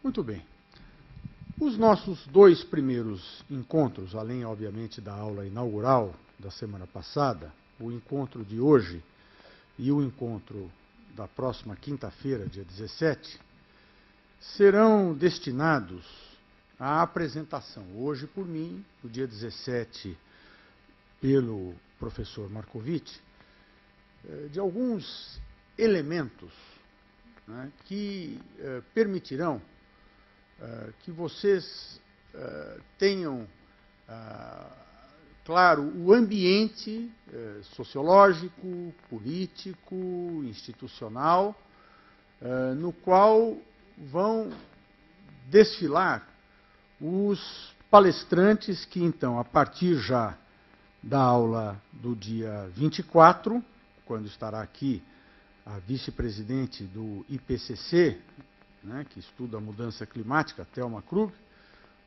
Muito bem. Os nossos dois primeiros encontros, além, obviamente, da aula inaugural da semana passada, o encontro de hoje e o encontro da próxima quinta-feira, dia 17, serão destinados à apresentação, hoje por mim, no dia 17, pelo professor Marcovitch, de alguns elementos, né, que permitirão que vocês tenham, claro, o ambiente sociológico, político, institucional, no qual vão desfilar os palestrantes que, então, a partir já da aula do dia 24, quando estará aqui a vice-presidente do IPCC, né, que estuda a mudança climática, Thelma Krug,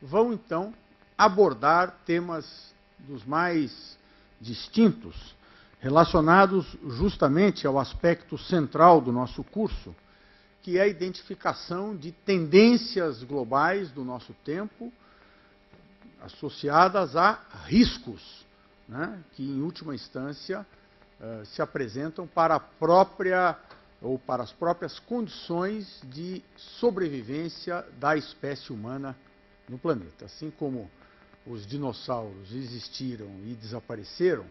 vão, então, abordar temas dos mais distintos, relacionados justamente ao aspecto central do nosso curso, que é a identificação de tendências globais do nosso tempo, associadas a riscos, né, que, em última instância, se apresentam para a própria ou para as próprias condições de sobrevivência da espécie humana no planeta. Assim como os dinossauros existiram e desapareceram,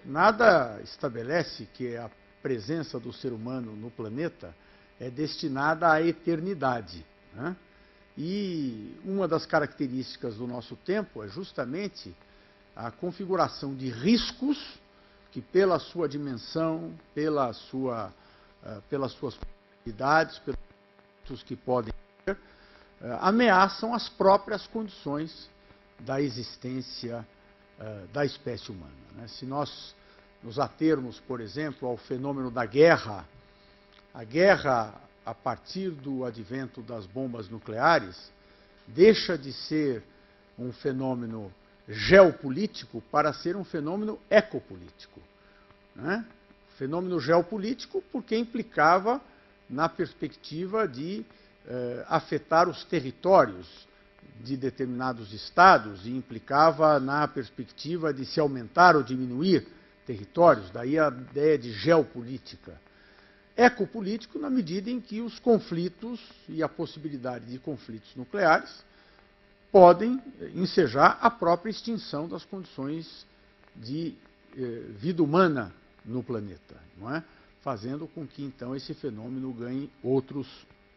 nada estabelece que a presença do ser humano no planeta é destinada à eternidade, né? E uma das características do nosso tempo é justamente a configuração de riscos que, pela sua dimensão, pelas suas possibilidades, pelos riscos que podem ter, ameaçam as próprias condições da existência da espécie humana, né? Se nós nos atermos, por exemplo, ao fenômeno da guerra, a guerra, a partir do advento das bombas nucleares, deixa de ser um fenômeno geopolítico para ser um fenômeno ecopolítico, né? Fenômeno geopolítico porque implicava na perspectiva de afetar os territórios de determinados estados e implicava na perspectiva de se aumentar ou diminuir territórios, daí a ideia de geopolítica. Ecopolítico na medida em que os conflitos e a possibilidade de conflitos nucleares podem ensejar a própria extinção das condições de vida humana no planeta, não é? Fazendo com que, então, esse fenômeno ganhe outros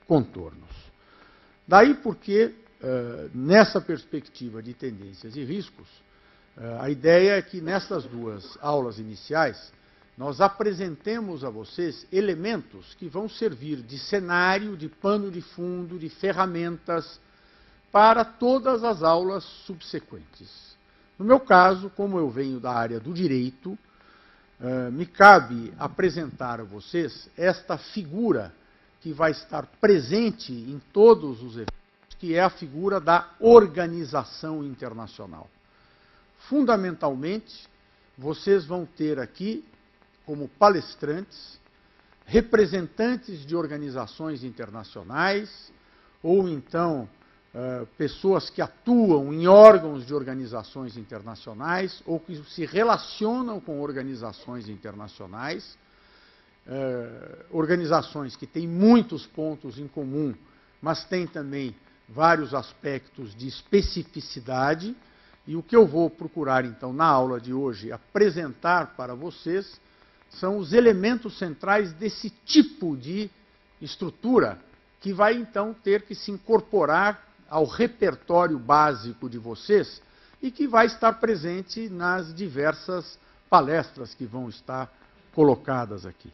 contornos. Daí porque, nessa perspectiva de tendências e riscos, a ideia é que, nessas duas aulas iniciais, nós apresentemos a vocês elementos que vão servir de cenário, de pano de fundo, de ferramentas para todas as aulas subsequentes. No meu caso, como eu venho da área do direito, me cabe apresentar a vocês esta figura que vai estar presente em todos os eventos, que é a figura da organização internacional. Fundamentalmente, vocês vão ter aqui, como palestrantes, representantes de organizações internacionais, ou então pessoas que atuam em órgãos de organizações internacionais ou que se relacionam com organizações internacionais, organizações que têm muitos pontos em comum, mas têm também vários aspectos de especificidade, e o que eu vou procurar, então, na aula de hoje, apresentar para vocês, são os elementos centrais desse tipo de estrutura, que vai, então, ter que se incorporar ao repertório básico de vocês e que vai estar presente nas diversas palestras que vão estar colocadas aqui.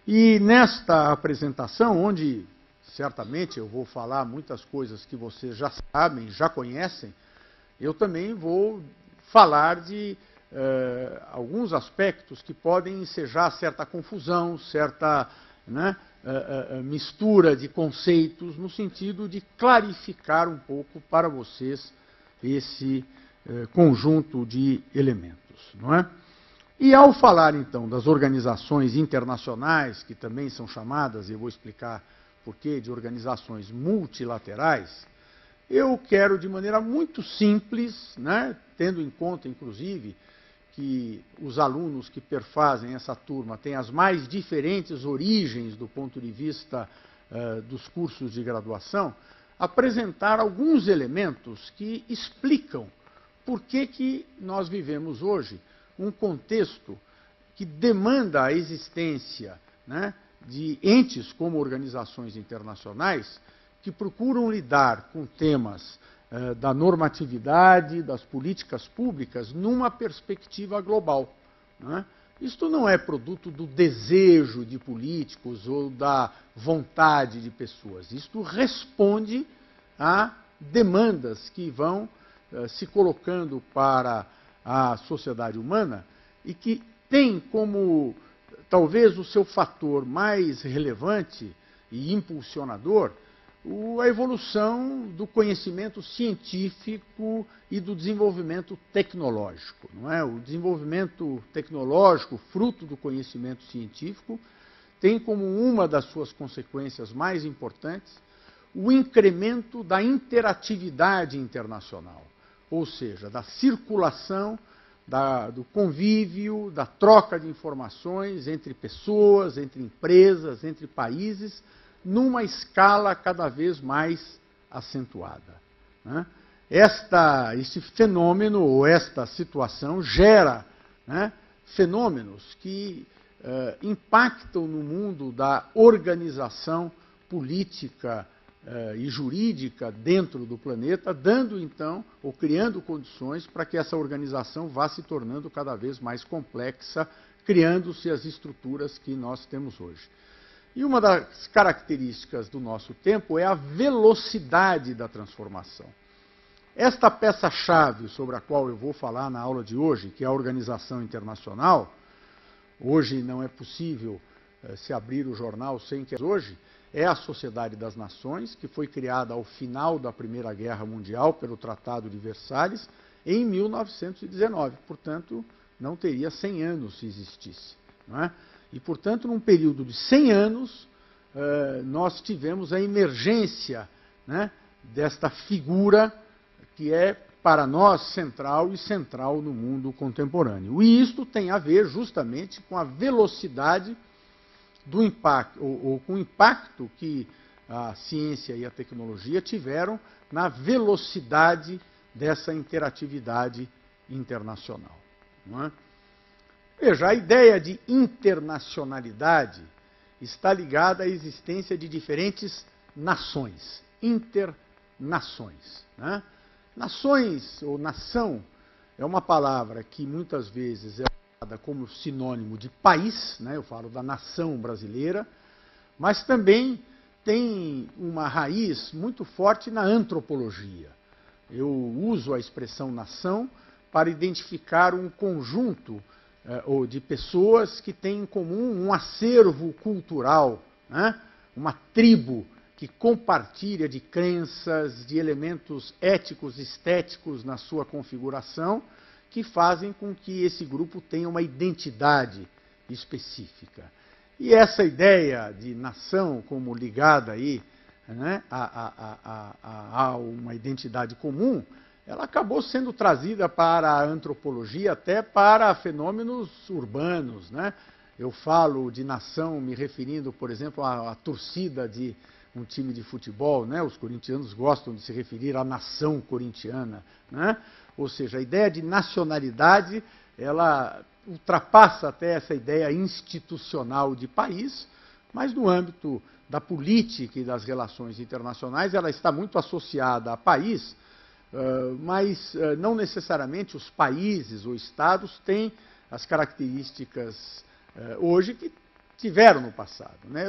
E nesta apresentação, onde certamente eu vou falar muitas coisas que vocês já sabem, já conhecem, eu também vou falar de alguns aspectos que podem ensejar certa confusão, certa, né, mistura de conceitos, no sentido de clarificar um pouco para vocês esse conjunto de elementos, não é? E ao falar, então, das organizações internacionais, que também são chamadas, e eu vou explicar porquê de organizações multilaterais, eu quero, de maneira muito simples, né, tendo em conta, inclusive, que os alunos que perfazem essa turma têm as mais diferentes origens do ponto de vista dos cursos de graduação, apresentar alguns elementos que explicam por que nós vivemos hoje um contexto que demanda a existência, né, de entes como organizações internacionais que procuram lidar com temas da normatividade, das políticas públicas, numa perspectiva global. Né? Isto não é produto do desejo de políticos ou da vontade de pessoas. Isto responde a demandas que vão se colocando para a sociedade humana e que tem como, talvez, o seu fator mais relevante e impulsionador a evolução do conhecimento científico e do desenvolvimento tecnológico. Não é? O desenvolvimento tecnológico, fruto do conhecimento científico, tem como uma das suas consequências mais importantes o incremento da interatividade internacional, ou seja, da circulação, do convívio, da troca de informações entre pessoas, entre empresas, entre países, numa escala cada vez mais acentuada. Né? Este fenômeno, ou esta situação, gera, né, fenômenos que impactam no mundo da organização política e jurídica dentro do planeta, dando então, ou criando condições para que essa organização vá se tornando cada vez mais complexa, criando-se as estruturas que nós temos hoje. E uma das características do nosso tempo é a velocidade da transformação. Esta peça-chave sobre a qual eu vou falar na aula de hoje, que é a organização internacional, hoje não é possível se abrir o jornal sem que hoje, é a Sociedade das Nações, que foi criada ao final da Primeira Guerra Mundial pelo Tratado de Versalhes, em 1919. Portanto, não teria 100 anos se existisse. Não é? E, portanto, num período de 100 anos, nós tivemos a emergência, né, desta figura que é, para nós, central e central no mundo contemporâneo. E isto tem a ver justamente com a velocidade do impacto, ou com o impacto que a ciência e a tecnologia tiveram na velocidade dessa interatividade internacional. Não é? Veja, a ideia de internacionalidade está ligada à existência de diferentes nações, internações. Né? Nações, ou nação, é uma palavra que muitas vezes é usada como sinônimo de país, né? Eu falo da nação brasileira, mas também tem uma raiz muito forte na antropologia. Eu uso a expressão nação para identificar um conjunto ou de pessoas que têm em comum um acervo cultural, né? Uma tribo que compartilha de crenças, de elementos éticos, estéticos na sua configuração, que fazem com que esse grupo tenha uma identidade específica. E essa ideia de nação como ligada aí, né, a uma identidade comum, ela acabou sendo trazida para a antropologia, até para fenômenos urbanos. Né? Eu falo de nação me referindo, por exemplo, à torcida de um time de futebol. Né? Os corintianos gostam de se referir à nação corintiana. Né? Ou seja, a ideia de nacionalidade, ela ultrapassa até essa ideia institucional de país, mas no âmbito da política e das relações internacionais, ela está muito associada a país, mas não necessariamente os países ou estados têm as características hoje que tiveram no passado. Né?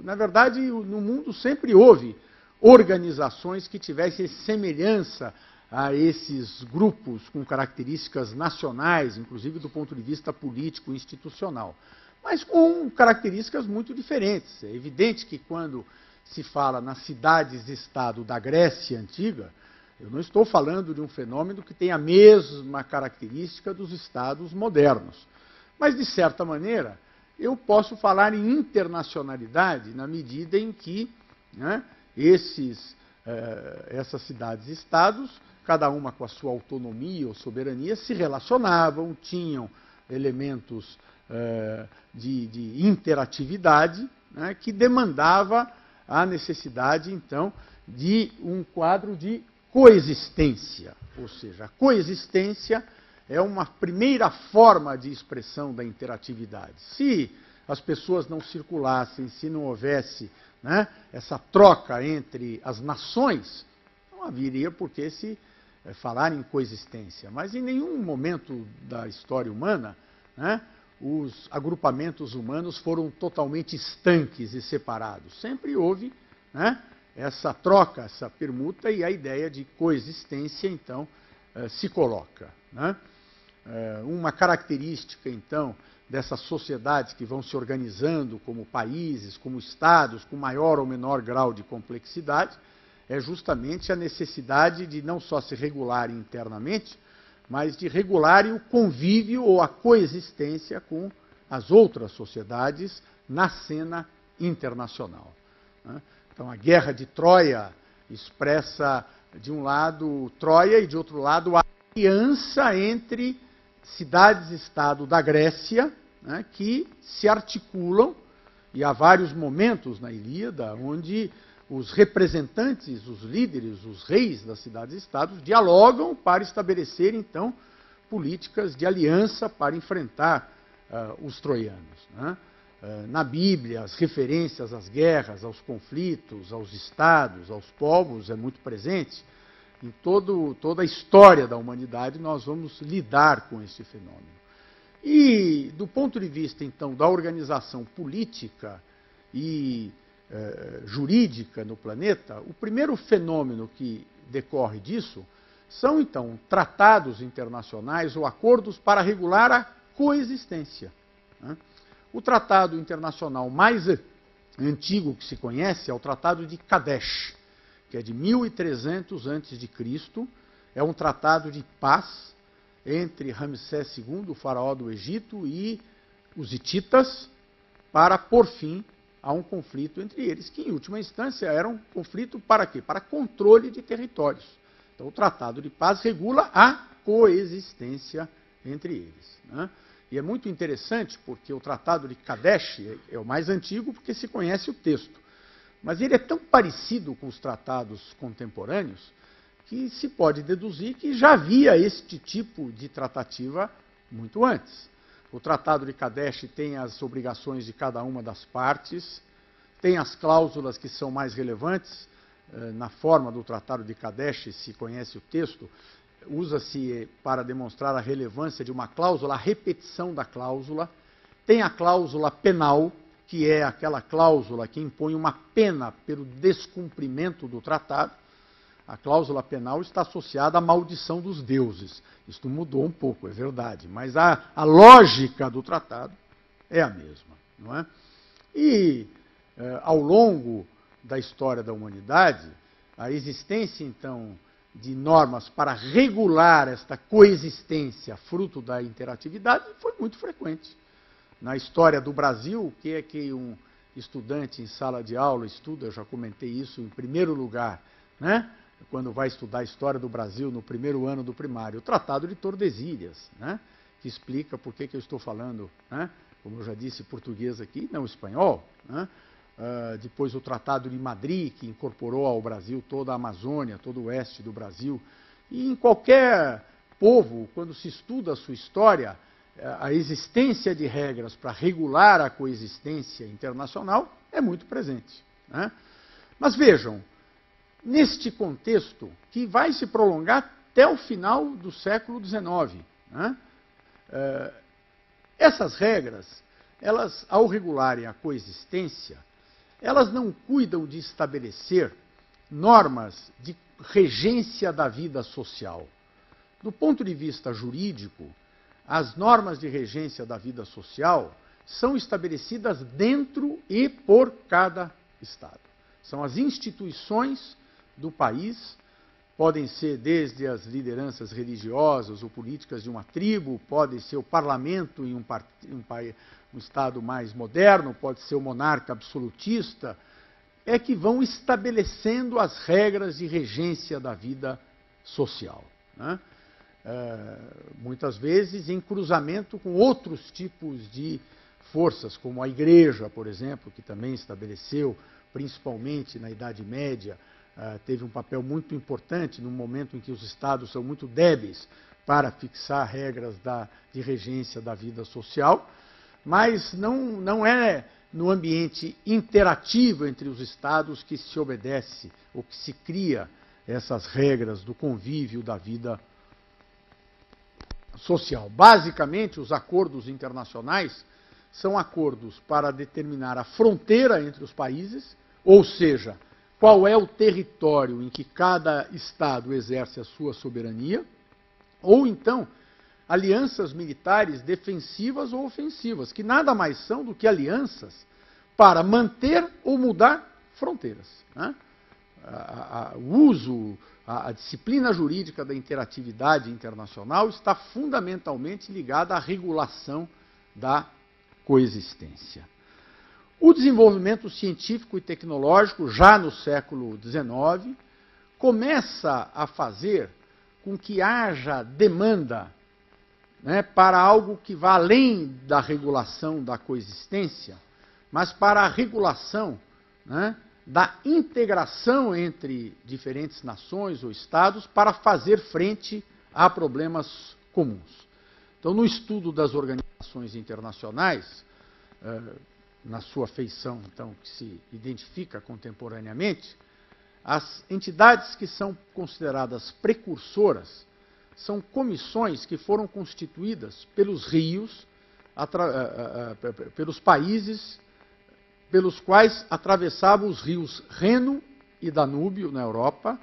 Na verdade, no mundo sempre houve organizações que tivessem semelhança a esses grupos com características nacionais, inclusive do ponto de vista político e institucional, mas com características muito diferentes. É evidente que quando se fala nas cidades-estado da Grécia Antiga, eu não estou falando de um fenômeno que tem a mesma característica dos estados modernos. Mas, de certa maneira, eu posso falar em internacionalidade na medida em que né, essas cidades-estados, cada uma com a sua autonomia ou soberania, se relacionavam, tinham elementos de interatividade, né, que demandava a necessidade, então, de um quadro de coexistência. Ou seja, a coexistência é uma primeira forma de expressão da interatividade. Se as pessoas não circulassem, se não houvesse, né, essa troca entre as nações, não haveria por que se falar em coexistência. Mas em nenhum momento da história humana, né, os agrupamentos humanos foram totalmente estanques e separados. Sempre houve, né, essa troca, essa permuta, e a ideia de coexistência, então, se coloca, né? Uma característica, então, dessas sociedades que vão se organizando como países, como estados, com maior ou menor grau de complexidade, é justamente a necessidade de não só se regularem internamente, mas de regularem o convívio ou a coexistência com as outras sociedades na cena internacional, né? Então, a Guerra de Troia expressa, de um lado, Troia e, de outro lado, a aliança entre cidades-estado da Grécia, né, que se articulam, e há vários momentos na Ilíada onde os representantes, os líderes, os reis das cidades-estados dialogam para estabelecer, então, políticas de aliança para enfrentar os troianos, né? Na Bíblia, as referências às guerras, aos conflitos, aos estados, aos povos, é muito presente. Em toda a história da humanidade, nós vamos lidar com esse fenômeno. E, do ponto de vista, então, da organização política e jurídica no planeta, o primeiro fenômeno que decorre disso são, então, tratados internacionais ou acordos para regular a coexistência, né? O tratado internacional mais antigo que se conhece é o Tratado de Kadesh, que é de 1300 a.C., é um tratado de paz entre Ramsés II, o faraó do Egito, e os hititas, para pôr fim a um conflito entre eles, que em última instância era um conflito para quê? Para controle de territórios. Então o Tratado de Paz regula a coexistência entre eles, né? E é muito interessante porque o Tratado de Kadesh é o mais antigo porque se conhece o texto. Mas ele é tão parecido com os tratados contemporâneos que se pode deduzir que já havia este tipo de tratativa muito antes. O Tratado de Kadesh tem as obrigações de cada uma das partes, tem as cláusulas que são mais relevantes. Na forma do Tratado de Kadesh, se conhece o texto, usa-se para demonstrar a relevância de uma cláusula, a repetição da cláusula. Tem a cláusula penal, que é aquela cláusula que impõe uma pena pelo descumprimento do tratado. A cláusula penal está associada à maldição dos deuses. Isto mudou um pouco, é verdade, mas a lógica do tratado é a mesma, não é? E, ao longo da história da humanidade, a existência, então, de normas para regular esta coexistência, fruto da interatividade, foi muito frequente. Na história do Brasil, o que é que um estudante em sala de aula estuda? Eu já comentei isso em primeiro lugar, né? Quando vai estudar a história do Brasil no primeiro ano do primário, o Tratado de Tordesilhas, né? Que explica por que eu estou falando, né? Como eu já disse, português aqui, não espanhol, né? Depois o Tratado de Madrid, que incorporou ao Brasil toda a Amazônia, todo o oeste do Brasil. E em qualquer povo, quando se estuda a sua história, a existência de regras para regular a coexistência internacional é muito presente, né? Mas vejam, neste contexto, que vai se prolongar até o final do século XIX, né? Essas regras, elas, ao regularem a coexistência, elas não cuidam de estabelecer normas de regência da vida social. Do ponto de vista jurídico, as normas de regência da vida social são estabelecidas dentro e por cada Estado. São as instituições do país, podem ser desde as lideranças religiosas ou políticas de uma tribo, pode ser o parlamento em um Estado mais moderno, pode ser o monarca absolutista. é que vão estabelecendo as regras de regência da vida social, né? Muitas vezes em cruzamento com outros tipos de forças, como a Igreja, por exemplo, que também estabeleceu, principalmente na Idade Média, teve um papel muito importante no momento em que os Estados são muito débeis para fixar regras de regência da vida social, mas não é no ambiente interativo entre os Estados que se obedece ou que se cria essas regras do convívio da vida social. Basicamente, os acordos internacionais são acordos para determinar a fronteira entre os países, ou seja, qual é o território em que cada Estado exerce a sua soberania, ou então alianças militares defensivas ou ofensivas, que nada mais são do que alianças para manter ou mudar fronteiras, né? A disciplina jurídica da interatividade internacional está fundamentalmente ligada à regulação da coexistência. O desenvolvimento científico e tecnológico, já no século XIX, começa a fazer com que haja demanda, né, para algo que vá além da regulação da coexistência, mas para a regulação, né, da integração entre diferentes nações ou estados para fazer frente a problemas comuns. Então, no estudo das organizações internacionais, na sua feição, então, que se identifica contemporaneamente, as entidades que são consideradas precursoras são comissões que foram constituídas pelos rios, pelos países pelos quais atravessavam os rios Reno e Danúbio, na Europa,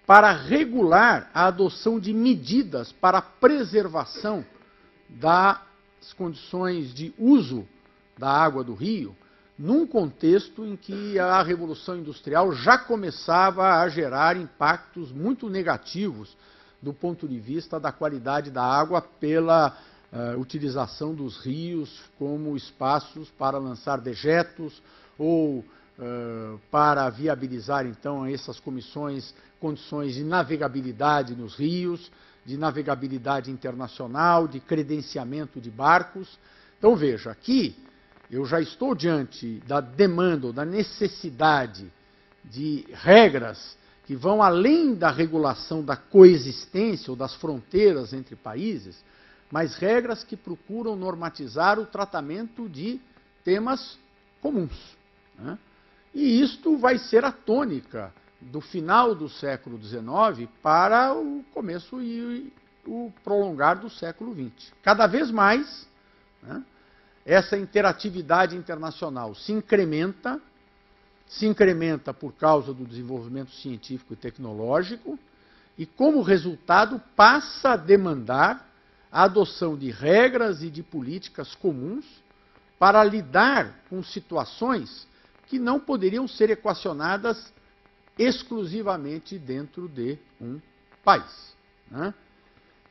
para regular a adoção de medidas para a preservação das condições de uso da água do rio, num contexto em que a Revolução Industrial já começava a gerar impactos muito negativos do ponto de vista da qualidade da água pela utilização dos rios como espaços para lançar dejetos ou para viabilizar, então, essas comissões, condições de navegabilidade nos rios, de navegabilidade internacional, de credenciamento de barcos. Então, veja, aqui eu já estou diante da demanda, ou da necessidade de regras que vão além da regulação da coexistência ou das fronteiras entre países, mas regras que procuram normatizar o tratamento de temas comuns, né? E isto vai ser a tônica do final do século XIX para o começo e o prolongar do século XX. Cada vez mais, né, essa interatividade internacional se incrementa por causa do desenvolvimento científico e tecnológico, e como resultado passa a demandar a adoção de regras e de políticas comuns para lidar com situações que não poderiam ser equacionadas exclusivamente dentro de um país, né?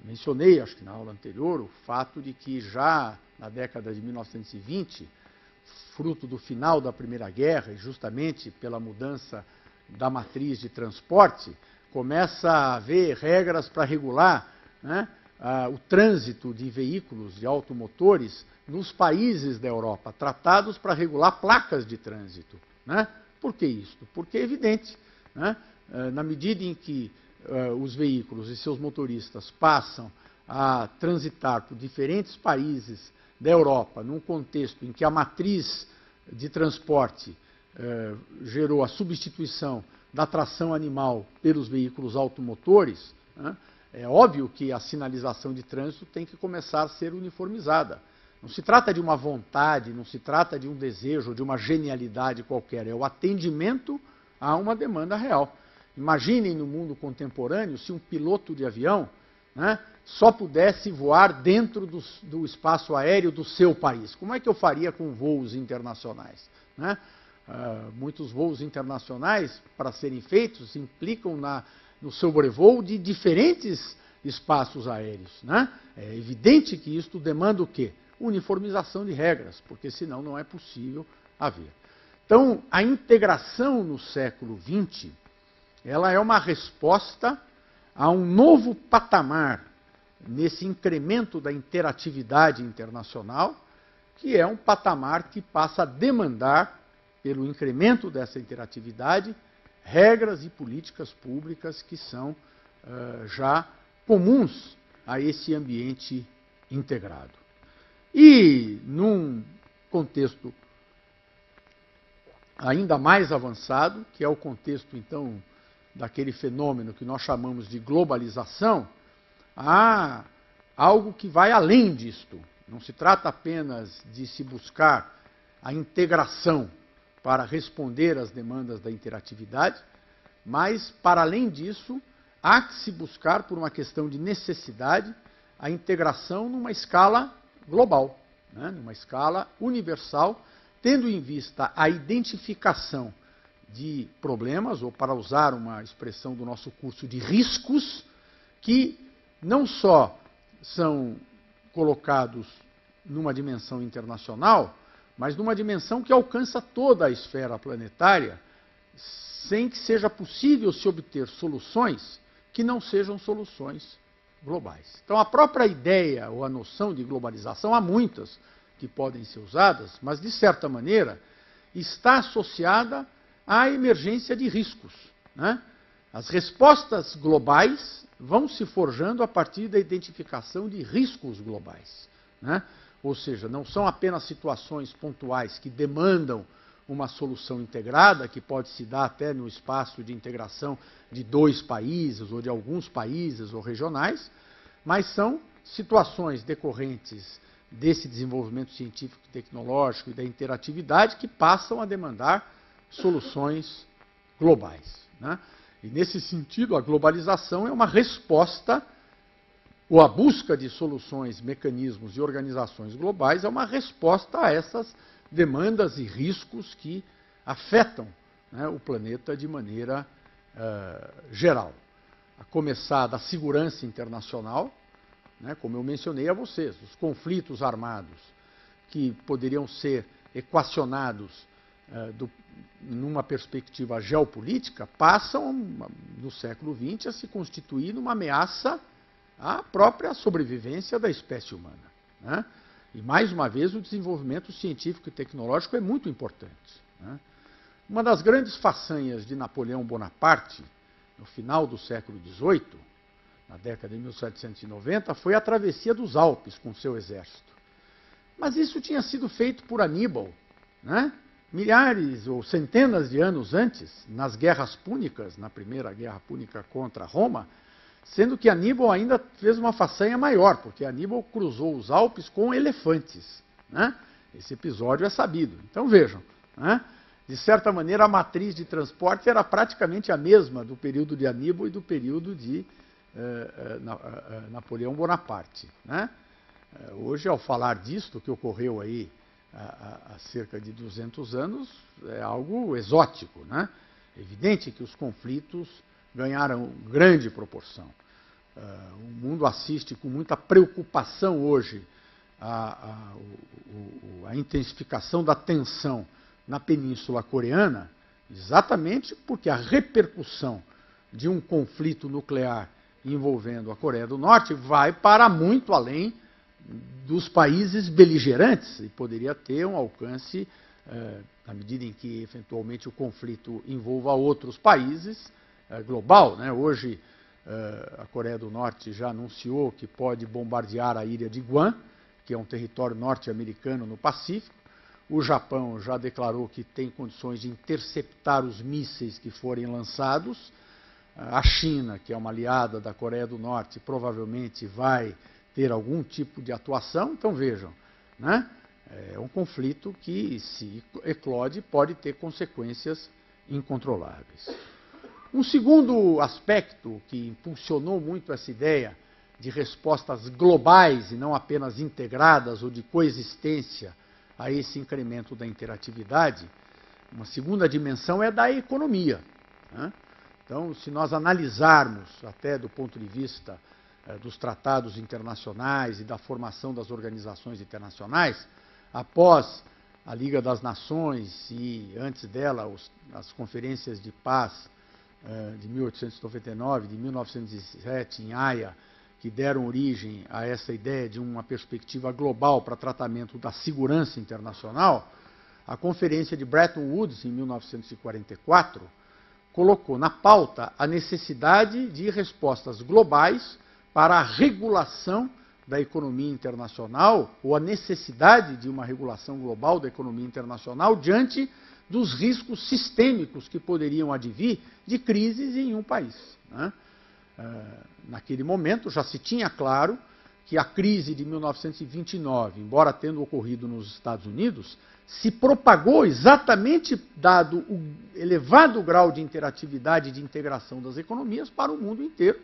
Mencionei, acho que na aula anterior, o fato de que já na década de 1920, fruto do final da Primeira Guerra e justamente pela mudança da matriz de transporte, começa a haver regras para regular, né, o trânsito de veículos, de automotores, nos países da Europa, tratados para regular placas de trânsito, né? Por que isso? Porque é evidente, né, na medida em que os veículos e seus motoristas passam a transitar por diferentes países da Europa, num contexto em que a matriz de transporte gerou a substituição da tração animal pelos veículos automotores, né, é óbvio que a sinalização de trânsito tem que começar a ser uniformizada. Não se trata de uma vontade, não se trata de um desejo, de uma genialidade qualquer, é o atendimento a uma demanda real. Imaginem no mundo contemporâneo se um piloto de avião, né, só pudesse voar dentro do espaço aéreo do seu país. Como é que eu faria com voos internacionais, né? Muitos voos internacionais, para serem feitos, implicam no sobrevoo de diferentes espaços aéreos, né? É evidente que isto demanda o quê? Uniformização de regras, porque senão não é possível haver. Então, a integração no século XX, ela é uma resposta a um novo patamar nesse incremento da interatividade internacional, que é um patamar que passa a demandar, pelo incremento dessa interatividade, regras e políticas públicas que são já comuns a esse ambiente integrado. E, num contexto ainda mais avançado, que é o contexto, então, daquele fenômeno que nós chamamos de globalização, há algo que vai além disto. Não se trata apenas de se buscar a integração para responder às demandas da interatividade, mas, para além disso, há que se buscar, por uma questão de necessidade, a integração numa escala global, né? Numa escala universal, tendo em vista a identificação de problemas, ou, para usar uma expressão do nosso curso, de riscos, que não só são colocados numa dimensão internacional, mas numa dimensão que alcança toda a esfera planetária, sem que seja possível se obter soluções que não sejam soluções globais. Então, a própria ideia ou a noção de globalização, há muitas que podem ser usadas, mas, de certa maneira, está associada à emergência de riscos, né? As respostas globais vão se forjando a partir da identificação de riscos globais, né? Ou seja, não são apenas situações pontuais que demandam uma solução integrada, que pode se dar até no espaço de integração de 2 países, ou de alguns países ou regionais, mas são situações decorrentes desse desenvolvimento científico e tecnológico e da interatividade que passam a demandar soluções globais, né? E, nesse sentido, a globalização é uma resposta, ou a busca de soluções, mecanismos e organizações globais é uma resposta a essas demandas e riscos que afetam, né, o planeta de maneira geral. A começar da segurança internacional, né, como eu mencionei a vocês, os conflitos armados que poderiam ser equacionados numa perspectiva geopolítica, passam, no século XX, a se constituir numa ameaça à própria sobrevivência da espécie humana, né? E, mais uma vez, o desenvolvimento científico e tecnológico é muito importante, né? Uma das grandes façanhas de Napoleão Bonaparte, no final do século XVIII, na década de 1790, foi a travessia dos Alpes com seu exército. Mas isso tinha sido feito por Aníbal, né? Milhares ou centenas de anos antes, nas guerras púnicas, na primeira guerra púnica contra Roma, sendo que Aníbal ainda fez uma façanha maior, porque Aníbal cruzou os Alpes com elefantes, né? Esse episódio é sabido. Então, vejam, né? De certa maneira, a matriz de transporte era praticamente a mesma do período de Aníbal e do período de Napoleão Bonaparte, né? Hoje, ao falar disto, que ocorreu aí há cerca de 200 anos, é algo exótico, né? É evidente que os conflitos ganharam grande proporção. O mundo assiste com muita preocupação hoje a intensificação da tensão na Península Coreana, exatamente porque a repercussão de um conflito nuclear envolvendo a Coreia do Norte vai para muito além dos países beligerantes e poderia ter um alcance, na medida em que eventualmente o conflito envolva outros países, global, né? Hoje a Coreia do Norte já anunciou que pode bombardear a ilha de Guam, que é um território norte-americano no Pacífico. O Japão já declarou que tem condições de interceptar os mísseis que forem lançados. A China, que é uma aliada da Coreia do Norte, provavelmente vai ter algum tipo de atuação. Então, vejam, né? É um conflito que, se eclode, pode ter consequências incontroláveis. Um segundo aspecto que impulsionou muito essa ideia de respostas globais e não apenas integradas ou de coexistência a esse incremento da interatividade, uma segunda dimensão é da economia, né? Então, se nós analisarmos, até do ponto de vista dos tratados internacionais e da formação das organizações internacionais, após a Liga das Nações e, antes dela, as conferências de paz de 1899, de 1907, em Haia, que deram origem a essa ideia de uma perspectiva global para tratamento da segurança internacional, a Conferência de Bretton Woods, em 1944, colocou na pauta a necessidade de respostas globais para a regulação da economia internacional, ou a necessidade de uma regulação global da economia internacional diante dos riscos sistêmicos que poderiam advir de crises em um país, né? Naquele momento já se tinha claro que a crise de 1929, embora tendo ocorrido nos Estados Unidos, se propagou exatamente dado o elevado grau de interatividade e de integração das economias para o mundo inteiro,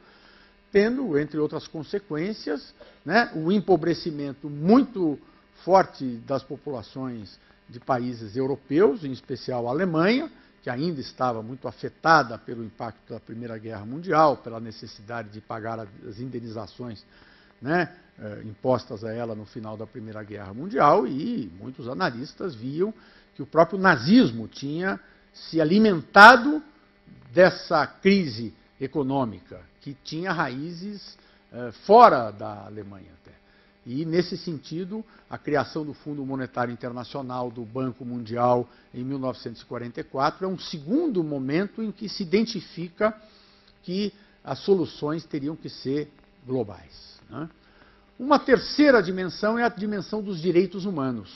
tendo, entre outras consequências, né, o empobrecimento muito forte das populações de países europeus, em especial a Alemanha, que ainda estava muito afetada pelo impacto da Primeira Guerra Mundial, pela necessidade de pagar as indenizações, né, impostas a ela no final da Primeira Guerra Mundial, e muitos analistas viam que o próprio nazismo tinha se alimentado dessa crise econômica, que tinha raízes fora da Alemanha até. E, nesse sentido, a criação do Fundo Monetário Internacional, do Banco Mundial, em 1944, é um segundo momento em que se identifica que as soluções teriam que ser globais, né? Uma terceira dimensão é a dimensão dos direitos humanos.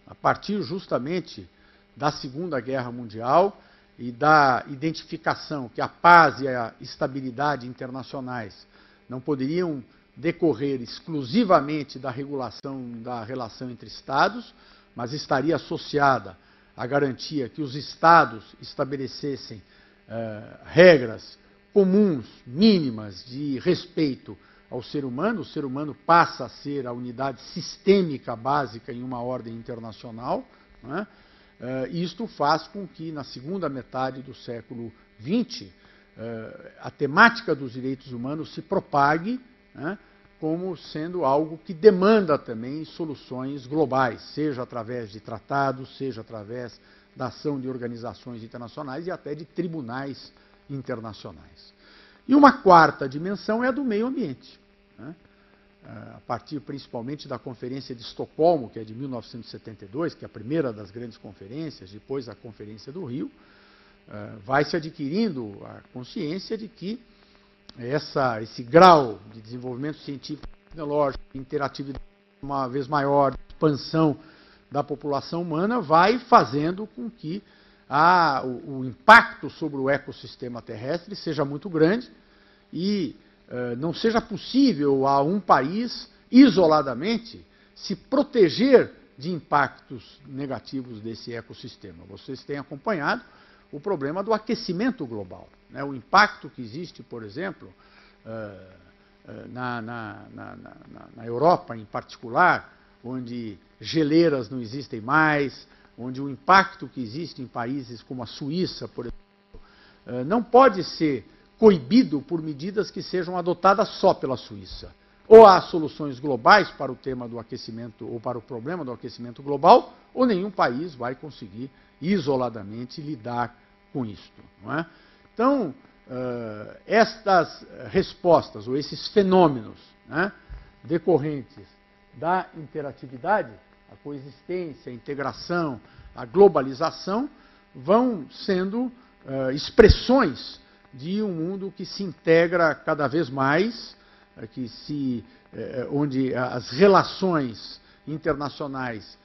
A partir justamente da Segunda Guerra Mundial e da identificação que a paz e a estabilidade internacionais não poderiam decorrer exclusivamente da regulação da relação entre Estados, mas estaria associada à garantia que os Estados estabelecessem regras comuns, mínimas, de respeito ao ser humano. O ser humano passa a ser a unidade sistêmica básica em uma ordem internacional, né? Isto faz com que, na segunda metade do século XX, a temática dos direitos humanos se propague, né, como sendo algo que demanda também soluções globais, seja através de tratados, seja através da ação de organizações internacionais e até de tribunais internacionais. E uma quarta dimensão é a do meio ambiente, né? A partir principalmente da Conferência de Estocolmo, que é de 1972, que é a primeira das grandes conferências, depois a Conferência do Rio, vai se adquirindo a consciência de que esse grau de desenvolvimento científico e tecnológico, de interatividade uma vez maior, de expansão da população humana, vai fazendo com que o impacto sobre o ecossistema terrestre seja muito grande e não seja possível a um país, isoladamente, se proteger de impactos negativos desse ecossistema. Vocês têm acompanhado o problema do aquecimento global, né? O impacto que existe, por exemplo, na Europa em particular, onde geleiras não existem mais, onde o impacto que existe em países como a Suíça, por exemplo, não pode ser coibido por medidas que sejam adotadas só pela Suíça. Ou há soluções globais para o tema do aquecimento, ou para o problema do aquecimento global, ou nenhum país vai conseguir isoladamente lidar com isto, não é? Então, estas respostas, ou esses fenômenos, né, decorrentes da interatividade, a coexistência, a integração, a globalização, vão sendo expressões de um mundo que se integra cada vez mais, onde as relações internacionais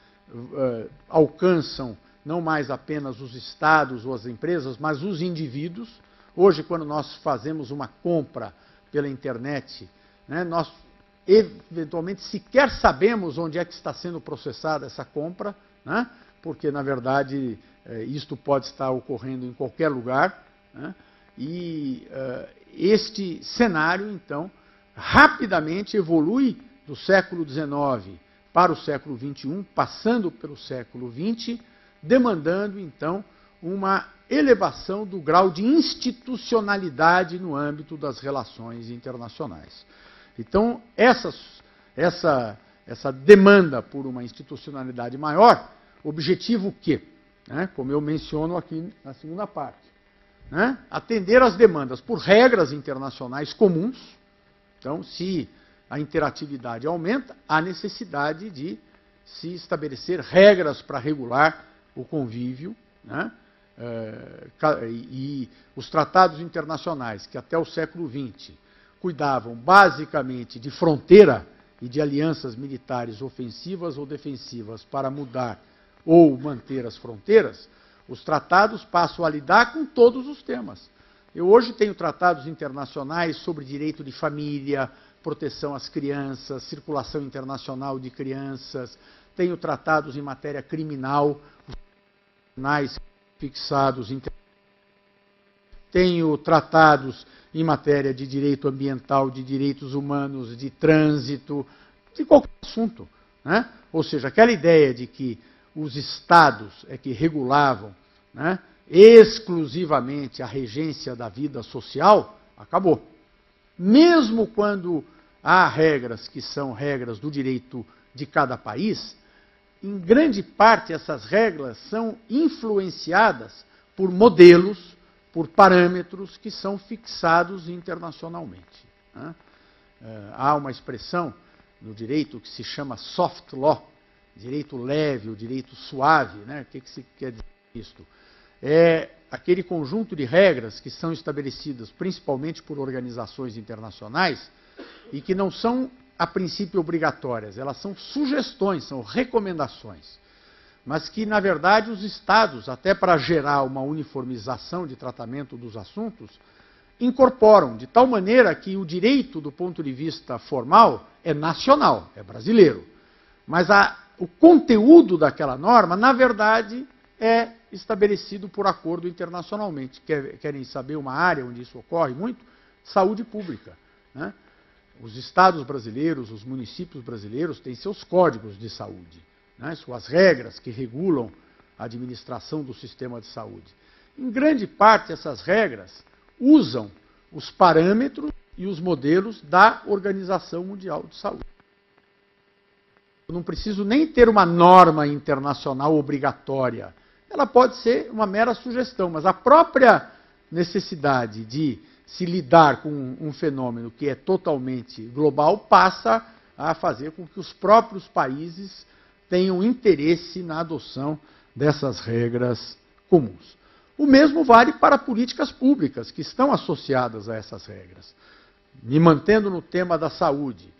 alcançam não mais apenas os estados ou as empresas, mas os indivíduos. Hoje, quando nós fazemos uma compra pela internet, né, nós eventualmente sequer sabemos onde é que está sendo processada essa compra, né, porque, na verdade, isto pode estar ocorrendo em qualquer lugar, né? E este cenário, então, rapidamente evolui do século XIX para o século XXI, passando pelo século XX, demandando, então, uma elevação do grau de institucionalidade no âmbito das relações internacionais. Então, essa demanda por uma institucionalidade maior Objetivo o quê? Como eu menciono aqui na segunda parte. Atender às demandas por regras internacionais comuns. Então, se a interatividade aumenta, há necessidade de se estabelecer regras para regular o convívio, e os tratados internacionais, que até o século XX cuidavam basicamente de fronteira e de alianças militares ofensivas ou defensivas para mudar ou manter as fronteiras, os tratados passam a lidar com todos os temas. Eu hoje tenho tratados internacionais sobre direito de família, proteção às crianças, circulação internacional de crianças, tenho tratados em matéria criminal, fixados, tenho tratados em matéria de direito ambiental, de direitos humanos, de trânsito, de qualquer assunto. Ou seja, aquela ideia de que os estados é que regulavam exclusivamente a regência da vida social, acabou. Mesmo quando há regras que são regras do direito de cada país, em grande parte essas regras são influenciadas por modelos, por parâmetros que são fixados internacionalmente. Há uma expressão no direito que se chama soft law, direito leve, o direito suave. O que se quer dizer isto? É aquele conjunto de regras que são estabelecidas principalmente por organizações internacionais e que não são, a princípio, obrigatórias. Elas são sugestões, são recomendações. Mas que, na verdade, os Estados, até para gerar uma uniformização de tratamento dos assuntos, incorporam, de tal maneira que o direito, do ponto de vista formal, é nacional, é brasileiro. Mas o conteúdo daquela norma, na verdade, é estabelecido por acordo internacionalmente. Querem saber uma área onde isso ocorre muito? Saúde pública. Os estados brasileiros, os municípios brasileiros têm seus códigos de saúde, suas regras que regulam a administração do sistema de saúde. Em grande parte, essas regras usam os parâmetros e os modelos da Organização Mundial de Saúde. Eu não preciso nem ter uma norma internacional obrigatória. Ela pode ser uma mera sugestão, mas a própria necessidade de se lidar com um fenômeno que é totalmente global passa a fazer com que os próprios países tenham interesse na adoção dessas regras comuns. O mesmo vale para políticas públicas que estão associadas a essas regras. Me mantendo no tema da saúde,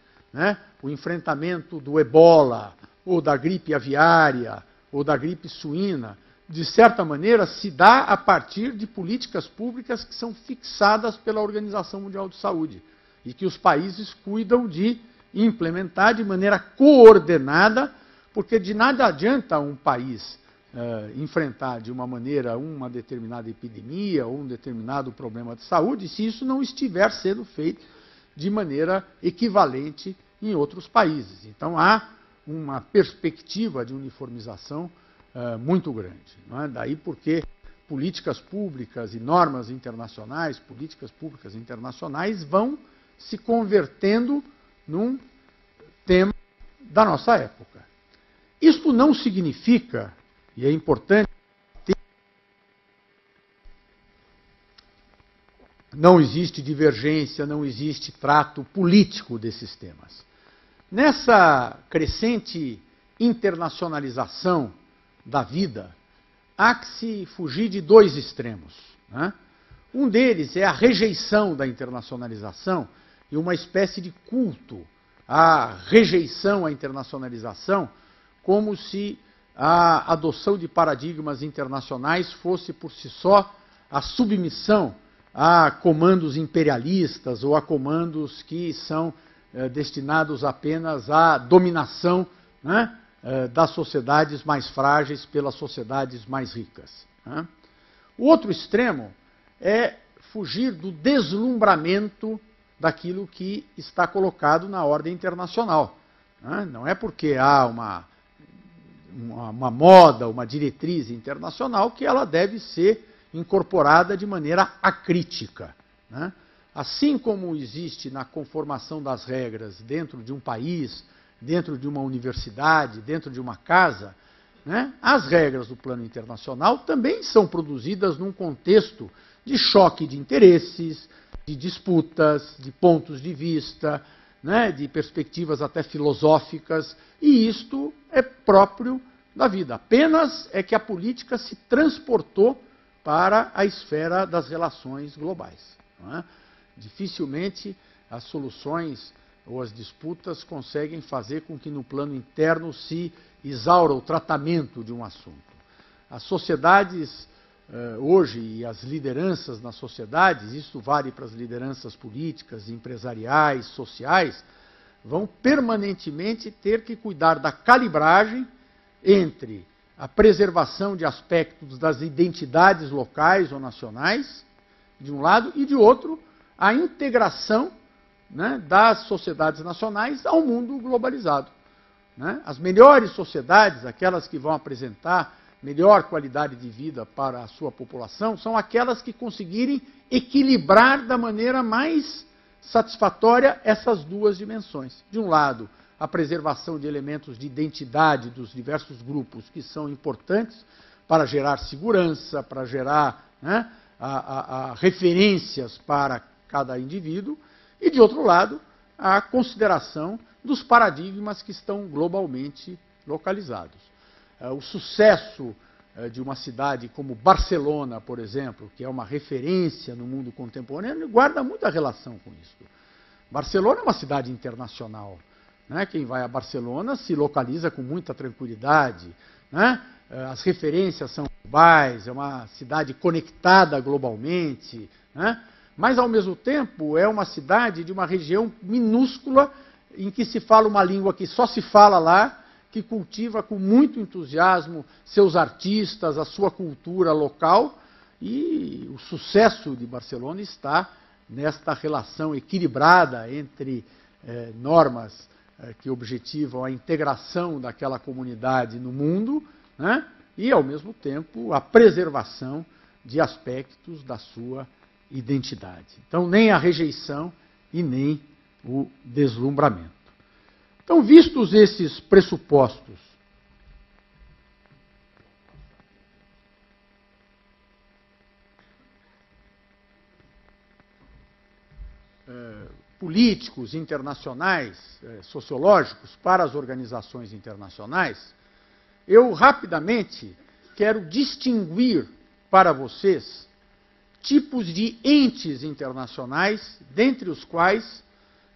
o enfrentamento do ebola, ou da gripe aviária, ou da gripe suína, de certa maneira, se dá a partir de políticas públicas que são fixadas pela Organização Mundial de Saúde e que os países cuidam de implementar de maneira coordenada, porque de nada adianta um país enfrentar de uma maneira uma determinada epidemia ou um determinado problema de saúde se isso não estiver sendo feito de maneira equivalente em outros países. Então, há uma perspectiva de uniformização muito grande. Daí porque políticas públicas e normas internacionais, políticas públicas internacionais vão se convertendo num tema da nossa época. Isto não significa, e é importante, não existe divergência, não existe trato político desses temas. Nessa crescente internacionalização da vida, há que se fugir de dois extremos. Um deles é a rejeição da internacionalização e uma espécie de culto à rejeição à internacionalização, como se a adoção de paradigmas internacionais fosse por si só a submissão a comandos imperialistas ou a comandos que são destinados apenas à dominação das sociedades mais frágeis pelas sociedades mais ricas. O outro extremo é fugir do deslumbramento daquilo que está colocado na ordem internacional. Não é porque há uma moda, uma diretriz internacional que ela deve ser incorporada de maneira acrítica. Assim como existe na conformação das regras dentro de um país, dentro de uma universidade, dentro de uma casa, né, as regras do plano internacional também são produzidas num contexto de choque de interesses, de disputas, de pontos de vista, né, de perspectivas até filosóficas, e isto é próprio da vida. Apenas é que a política se transportou para a esfera das relações globais. Não é? Dificilmente as soluções ou as disputas conseguem fazer com que no plano interno se exaura o tratamento de um assunto. As sociedades hoje e as lideranças nas sociedades, isso vale para as lideranças políticas, empresariais, sociais, vão permanentemente ter que cuidar da calibragem entre a preservação de aspectos das identidades locais ou nacionais, de um lado, e de outro, a integração, né, das sociedades nacionais ao mundo globalizado. Né? As melhores sociedades, aquelas que vão apresentar melhor qualidade de vida para a sua população, são aquelas que conseguirem equilibrar da maneira mais satisfatória essas duas dimensões. De um lado, a preservação de elementos de identidade dos diversos grupos que são importantes para gerar segurança, para gerar, né, referências para cada indivíduo, e, de outro lado, a consideração dos paradigmas que estão globalmente localizados. O sucesso de uma cidade como Barcelona, por exemplo, que é uma referência no mundo contemporâneo, guarda muita relação com isso. Barcelona é uma cidade internacional. Né? Quem vai a Barcelona se localiza com muita tranquilidade. Né? As referências são globais, é uma cidade conectada globalmente. Né? Mas, ao mesmo tempo, é uma cidade de uma região minúscula em que se fala uma língua que só se fala lá, que cultiva com muito entusiasmo seus artistas, a sua cultura local, e o sucesso de Barcelona está nesta relação equilibrada entre normas que objetivam a integração daquela comunidade no mundo, né, e, ao mesmo tempo, a preservação de aspectos da sua identidade. Então, nem a rejeição e nem o deslumbramento. Então, vistos esses pressupostos, políticos internacionais, sociológicos, para as organizações internacionais, eu rapidamente quero distinguir para vocês tipos de entes internacionais, dentre os quais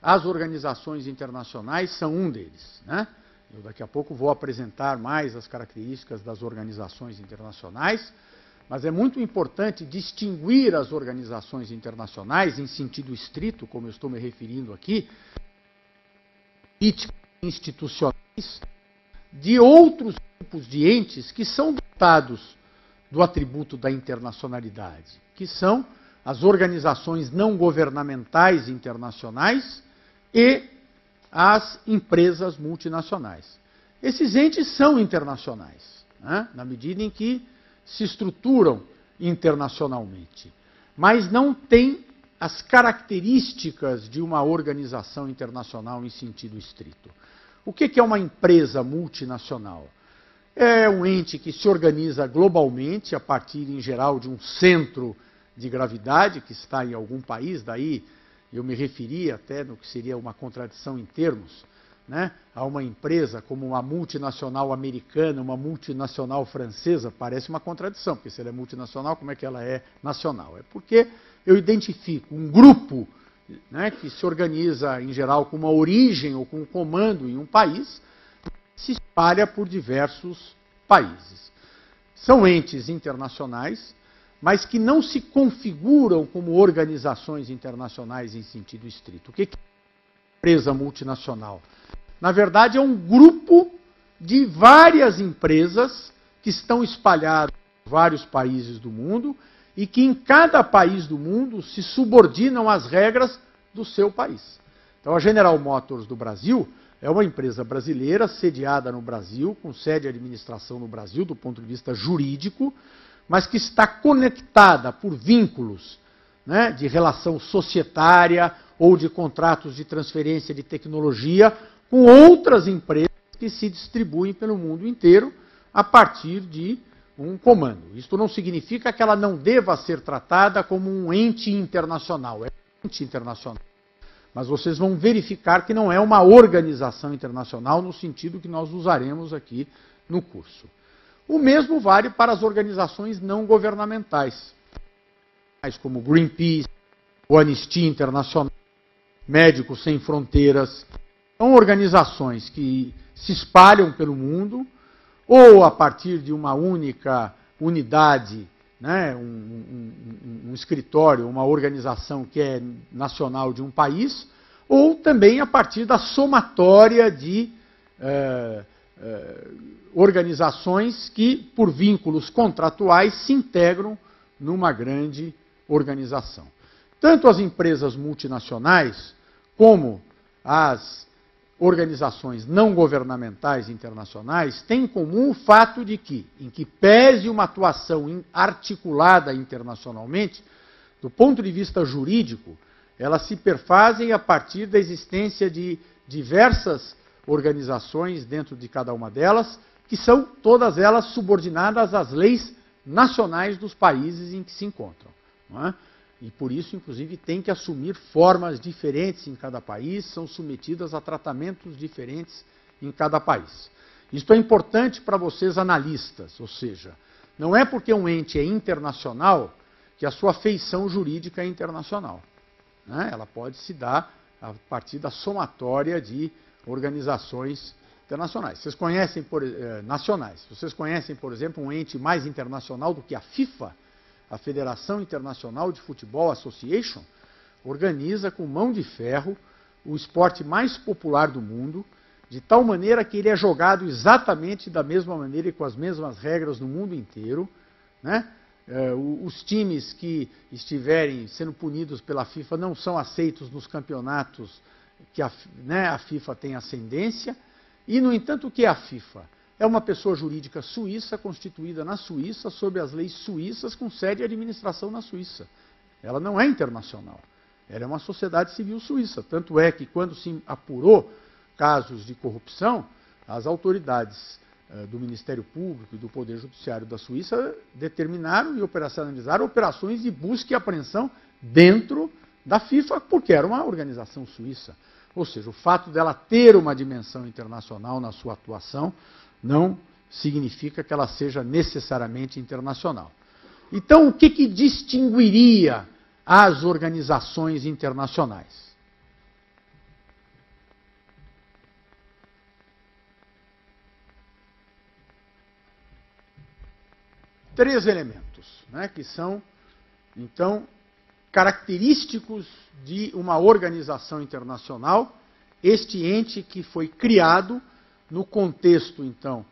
as organizações internacionais são um deles. Né? Eu daqui a pouco vou apresentar mais as características das organizações internacionais, mas é muito importante distinguir as organizações internacionais, em sentido estrito, como eu estou me referindo aqui, institucionais, de outros tipos de entes que são dotados do atributo da internacionalidade, que são as organizações não governamentais internacionais e as empresas multinacionais. Esses entes são internacionais, né, na medida em que se estruturam internacionalmente, mas não têm as características de uma organização internacional em sentido estrito. O que é uma empresa multinacional? É um ente que se organiza globalmente a partir, em geral, de um centro de gravidade que está em algum país, daí eu me referi até no que seria uma contradição em termos, né, a uma empresa como uma multinacional americana, uma multinacional francesa, parece uma contradição, porque se ela é multinacional, como é que ela é nacional? É porque eu identifico um grupo, né, que se organiza, em geral, com uma origem ou com um comando em um país, se espalha por diversos países. São entes internacionais, mas que não se configuram como organizações internacionais em sentido estrito. O que é empresa multinacional? Na verdade, é um grupo de várias empresas que estão espalhadas em vários países do mundo e que em cada país do mundo se subordinam às regras do seu país. Então, a General Motors do Brasil é uma empresa brasileira sediada no Brasil, com sede e administração no Brasil do ponto de vista jurídico, mas que está conectada por vínculos, né, de relação societária ou de contratos de transferência de tecnologia com outras empresas que se distribuem pelo mundo inteiro, a partir de um comando. Isto não significa que ela não deva ser tratada como um ente internacional. É um ente internacional. Mas vocês vão verificar que não é uma organização internacional no sentido que nós usaremos aqui no curso. O mesmo vale para as organizações não governamentais, como Greenpeace, o Anistia Internacional, Médicos Sem Fronteiras. São organizações que se espalham pelo mundo, ou a partir de uma única unidade, né, um escritório, uma organização que é nacional de um país, ou também a partir da somatória de organizações que, por vínculos contratuais, se integram numa grande organização. Tanto as empresas multinacionais como as organizações não governamentais internacionais têm em comum o fato de que, em que pese uma atuação articulada internacionalmente, do ponto de vista jurídico, elas se perfazem a partir da existência de diversas organizações dentro de cada uma delas, que são todas elas subordinadas às leis nacionais dos países em que se encontram. Não é? E por isso, inclusive, tem que assumir formas diferentes em cada país, são submetidas a tratamentos diferentes em cada país. Isto é importante para vocês analistas, ou seja, não é porque um ente é internacional que a sua feição jurídica é internacional. Né? Ela pode se dar a partir da somatória de organizações internacionais. Vocês conhecem, nacionais. Vocês conhecem, por exemplo, um ente mais internacional do que a FIFA? A Federação Internacional de Futebol Association organiza com mão de ferro o esporte mais popular do mundo, de tal maneira que ele é jogado exatamente da mesma maneira e com as mesmas regras no mundo inteiro. Né? Os times que estiverem sendo punidos pela FIFA não são aceitos nos campeonatos que a FIFA tem ascendência. E, no entanto, o que é a FIFA? É uma pessoa jurídica suíça, constituída na Suíça, sob as leis suíças, com sede e administração na Suíça. Ela não é internacional. Ela é uma sociedade civil suíça. Tanto é que, quando se apurou casos de corrupção, as autoridades do Ministério Público e do Poder Judiciário da Suíça determinaram e operacionalizaram operações de busca e apreensão dentro da FIFA, porque era uma organização suíça. Ou seja, o fato dela ter uma dimensão internacional na sua atuação não significa que ela seja necessariamente internacional. Então, o que distinguiria as organizações internacionais? Três elementos, né, que são, então, característicos de uma organização internacional, este ente que foi criado no contexto, então,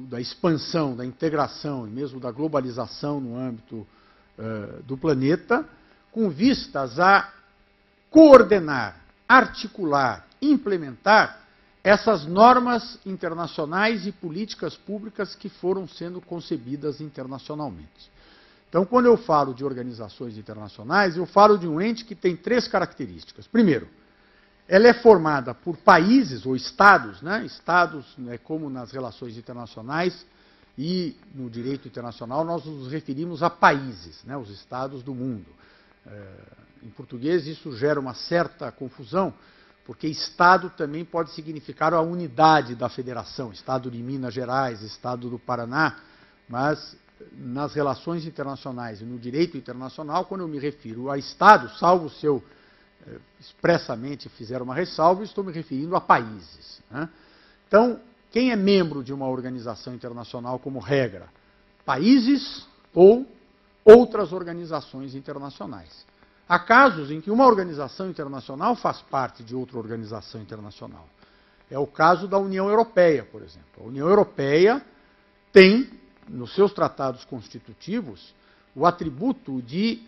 da expansão, da integração e mesmo da globalização no âmbito do planeta, com vistas a coordenar, articular, implementar essas normas internacionais e políticas públicas que foram sendo concebidas internacionalmente. Então, quando eu falo de organizações internacionais, eu falo de um ente que tem três características. Primeiro, ela é formada por países ou estados, né? Estados, né, como nas relações internacionais e no direito internacional, nós nos referimos a países, né, os estados do mundo. Em português, isso gera uma certa confusão, porque Estado também pode significar a unidade da federação, Estado de Minas Gerais, Estado do Paraná, mas nas relações internacionais e no direito internacional, quando eu me refiro a Estado, salvo se eu expressamente fizer uma ressalva, estou me referindo a países. Né? Então, quem é membro de uma organização internacional como regra? Países ou outras organizações internacionais. Há casos em que uma organização internacional faz parte de outra organização internacional. É o caso da União Europeia, por exemplo. A União Europeia tem, nos seus tratados constitutivos, o atributo de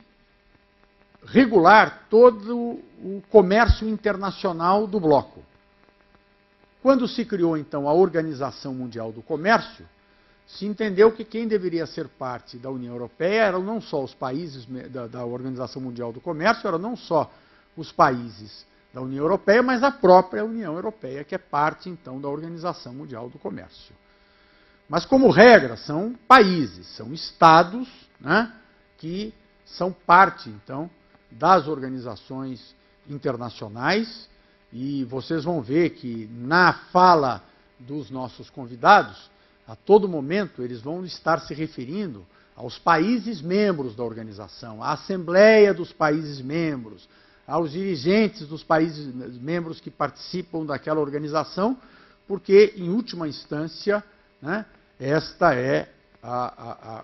regular todo o comércio internacional do bloco. Quando se criou, então, a Organização Mundial do Comércio, se entendeu que quem deveria ser parte da União Europeia eram não só os países da Organização Mundial do Comércio, eram não só os países da União Europeia, mas a própria União Europeia, que é parte, então, da Organização Mundial do Comércio. Mas, como regra, são países, são estados, né, que são parte, então, das organizações internacionais, e vocês vão ver que na fala dos nossos convidados, a todo momento eles vão estar se referindo aos países membros da organização, à Assembleia dos países membros, aos dirigentes dos países membros que participam daquela organização, porque, em última instância, né, esta é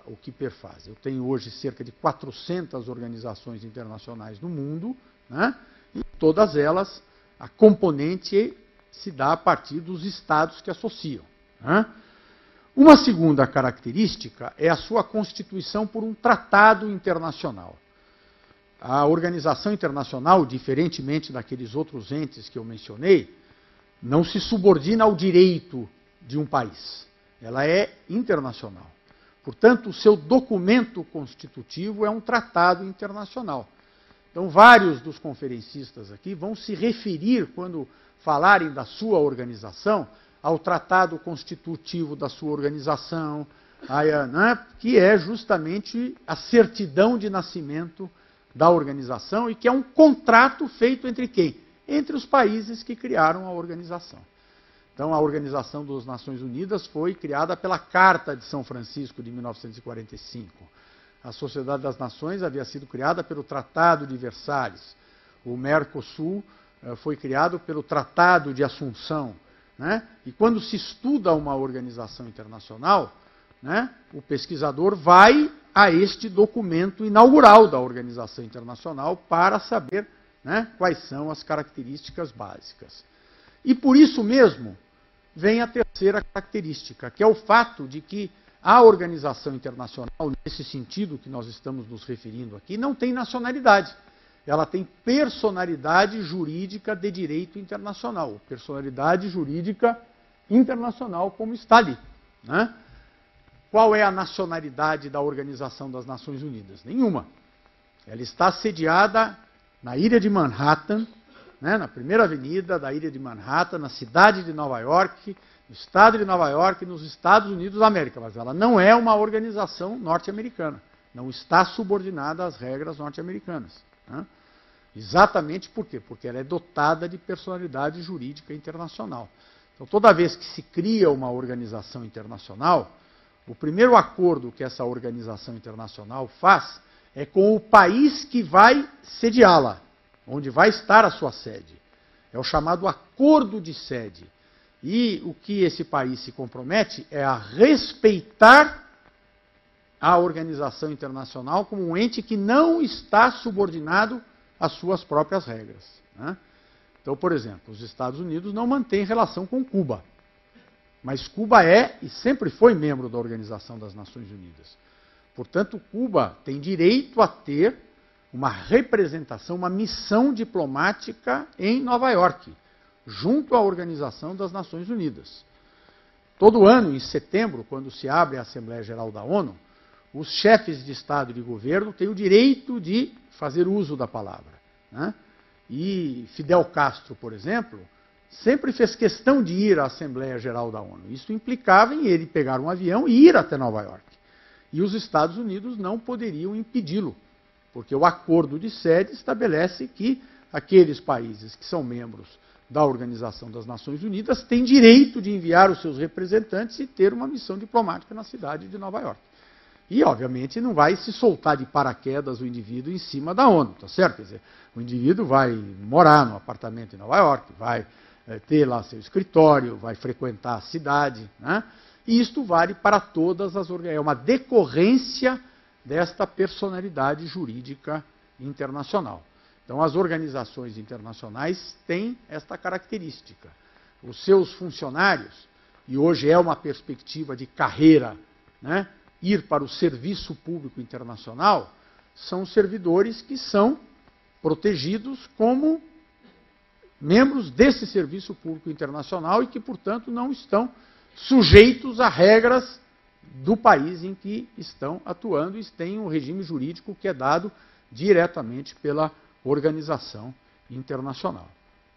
o que perfaz. Eu tenho hoje cerca de 400 organizações internacionais no mundo, né, e todas elas, a componente se dá a partir dos estados que associam, né. Uma segunda característica é a sua constituição por um tratado internacional. A organização internacional, diferentemente daqueles outros entes que eu mencionei, não se subordina ao direito de um país. Ela é internacional. Portanto, o seu documento constitutivo é um tratado internacional. Então, vários dos conferencistas aqui vão se referir, quando falarem da sua organização, ao tratado constitutivo da sua organização, que é justamente a certidão de nascimento da organização e que é um contrato feito entre quem? Entre os países que criaram a organização. Então, a Organização das Nações Unidas foi criada pela Carta de São Francisco de 1945. A Sociedade das Nações havia sido criada pelo Tratado de Versalhes. O Mercosul foi criado pelo Tratado de Assunção, né? E quando se estuda uma organização internacional, né, o pesquisador vai a este documento inaugural da organização internacional para saber, né, quais são as características básicas. E por isso mesmo vem a terceira característica, que é o fato de que a organização internacional, nesse sentido que nós estamos nos referindo aqui, não tem nacionalidade. Ela tem personalidade jurídica de direito internacional. Personalidade jurídica internacional, como está ali, né? Qual é a nacionalidade da Organização das Nações Unidas? Nenhuma. Ela está sediada na ilha de Manhattan, né, na primeira avenida da ilha de Manhattan, na cidade de Nova York, no estado de Nova York, nos Estados Unidos da América. Mas ela não é uma organização norte-americana. Não está subordinada às regras norte-americanas, né? Exatamente por quê? Porque ela é dotada de personalidade jurídica internacional. Então, toda vez que se cria uma organização internacional, o primeiro acordo que essa organização internacional faz é com o país que vai sediá-la, onde vai estar a sua sede. É o chamado acordo de sede. E o que esse país se compromete é a respeitar a organização internacional como um ente que não está subordinado às suas próprias regras, né? Então, por exemplo, os Estados Unidos não mantêm relação com Cuba. Mas Cuba é e sempre foi membro da Organização das Nações Unidas. Portanto, Cuba tem direito a ter uma representação, uma missão diplomática em Nova York, junto à Organização das Nações Unidas. Todo ano, em setembro, quando se abre a Assembleia Geral da ONU, os chefes de Estado e de governo têm o direito de fazer uso da palavra, né? E Fidel Castro, por exemplo, sempre fez questão de ir à Assembleia Geral da ONU. Isso implicava em ele pegar um avião e ir até Nova York. E os Estados Unidos não poderiam impedi-lo, porque o acordo de sede estabelece que aqueles países que são membros da Organização das Nações Unidas têm direito de enviar os seus representantes e ter uma missão diplomática na cidade de Nova York. E, obviamente, não vai se soltar de paraquedas o indivíduo em cima da ONU, tá certo? Quer dizer, o indivíduo vai morar no apartamento em Nova York, vai ter lá seu escritório, vai frequentar a cidade, né? E isto vale para todas as organizações. É uma decorrência desta personalidade jurídica internacional. Então, as organizações internacionais têm esta característica. Os seus funcionários, e hoje é uma perspectiva de carreira, né, ir para o serviço público internacional, são servidores que são protegidos como membros desse serviço público internacional e que, portanto, não estão sujeitos a regras do país em que estão atuando e têm um regime jurídico que é dado diretamente pela organização internacional,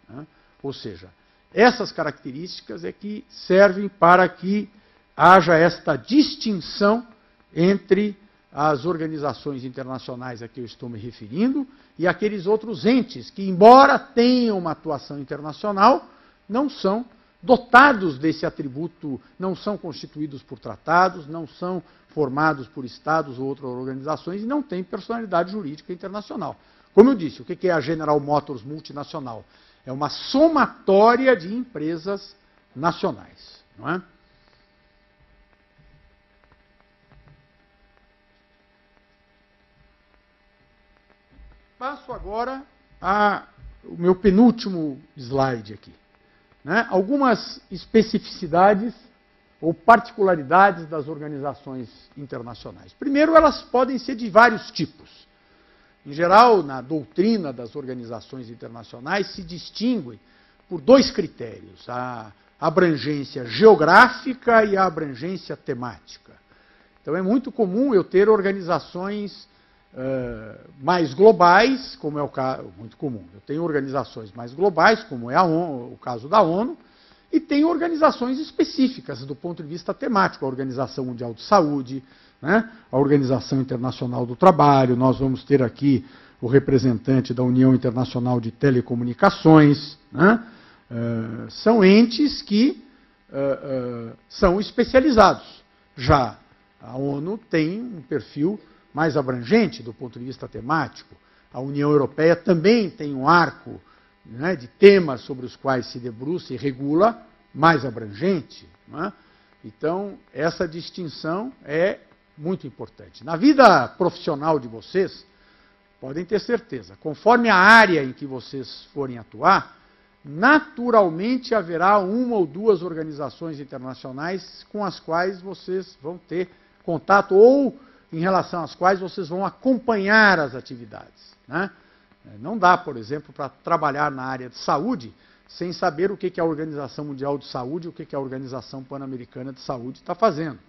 né? Ou seja, essas características é que servem para que haja esta distinção entre as organizações internacionais a que eu estou me referindo e aqueles outros entes que, embora tenham uma atuação internacional, não são dotados desse atributo, não são constituídos por tratados, não são formados por estados ou outras organizações e não têm personalidade jurídica internacional. Como eu disse, o que é a General Motors multinacional? É uma somatória de empresas nacionais, não é? Passo agora ao meu penúltimo slide aqui. Né? Algumas especificidades ou particularidades das organizações internacionais. Primeiro, elas podem ser de vários tipos. Em geral, na doutrina das organizações internacionais, se distinguem por dois critérios, a abrangência geográfica e a abrangência temática. Então, é muito comum eu ter organizações mais globais, como é o caso, muito comum. Eu tenho organizações mais globais, como é o caso da ONU, e tenho organizações específicas do ponto de vista temático, a Organização Mundial de Saúde, né, a Organização Internacional do Trabalho, nós vamos ter aqui o representante da União Internacional de Telecomunicações, né, são entes que são especializados. Já a ONU tem um perfil mais abrangente do ponto de vista temático. A União Europeia também tem um arco, né, de temas sobre os quais se debruça e regula, mais abrangente. Né? Então, essa distinção é muito importante. Na vida profissional de vocês, podem ter certeza, conforme a área em que vocês forem atuar, naturalmente haverá uma ou duas organizações internacionais com as quais vocês vão ter contato ou em relação às quais vocês vão acompanhar as atividades. Né? Não dá, por exemplo, para trabalhar na área de saúde sem saber o que a Organização Mundial de Saúde e o que a Organização Pan-Americana de Saúde está fazendo.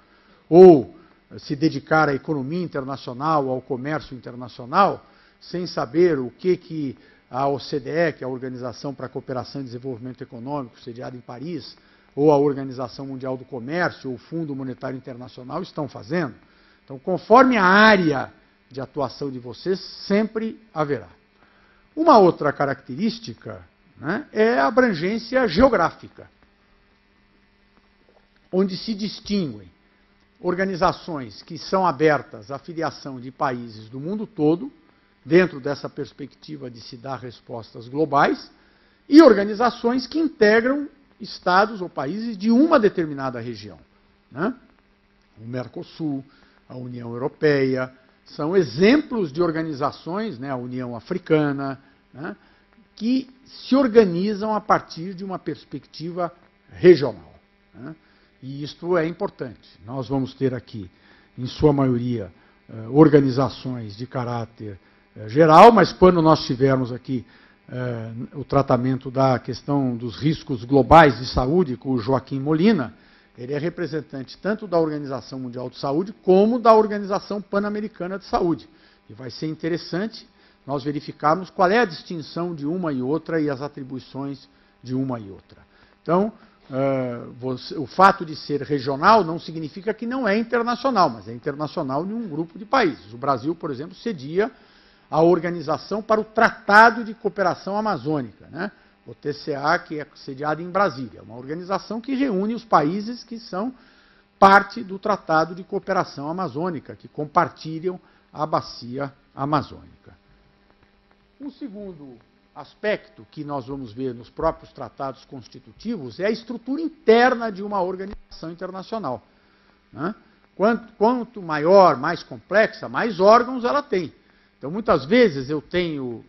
Ou se dedicar à economia internacional, ao comércio internacional, sem saber o que a OCDE, que é a Organização para a Cooperação e Desenvolvimento Econômico, sediada em Paris, ou a Organização Mundial do Comércio, ou o Fundo Monetário Internacional, estão fazendo. Então, conforme a área de atuação de vocês, sempre haverá. Uma outra característica, né, é a abrangência geográfica, onde se distinguem organizações que são abertas à filiação de países do mundo todo, dentro dessa perspectiva de se dar respostas globais, e organizações que integram estados ou países de uma determinada região. Né? O Mercosul, a União Europeia, são exemplos de organizações, né, a União Africana, né, que se organizam a partir de uma perspectiva regional. Né? E isto é importante. Nós vamos ter aqui, em sua maioria, organizações de caráter geral, mas quando nós tivermos aqui o tratamento da questão dos riscos globais de saúde com o Joaquim Molina, ele é representante tanto da Organização Mundial de Saúde como da Organização Pan-Americana de Saúde. E vai ser interessante nós verificarmos qual é a distinção de uma e outra e as atribuições de uma e outra. Então, o fato de ser regional não significa que não é internacional, mas é internacional em um grupo de países. O Brasil, por exemplo, cedia a Organização para o Tratado de Cooperação Amazônica, né? O TCA, que é sediado em Brasília, uma organização que reúne os países que são parte do Tratado de Cooperação Amazônica, que compartilham a bacia amazônica. Um segundo aspecto que nós vamos ver nos próprios tratados constitutivos é a estrutura interna de uma organização internacional. Né? Quanto maior, mais complexa, mais órgãos ela tem. Então, muitas vezes eu tenho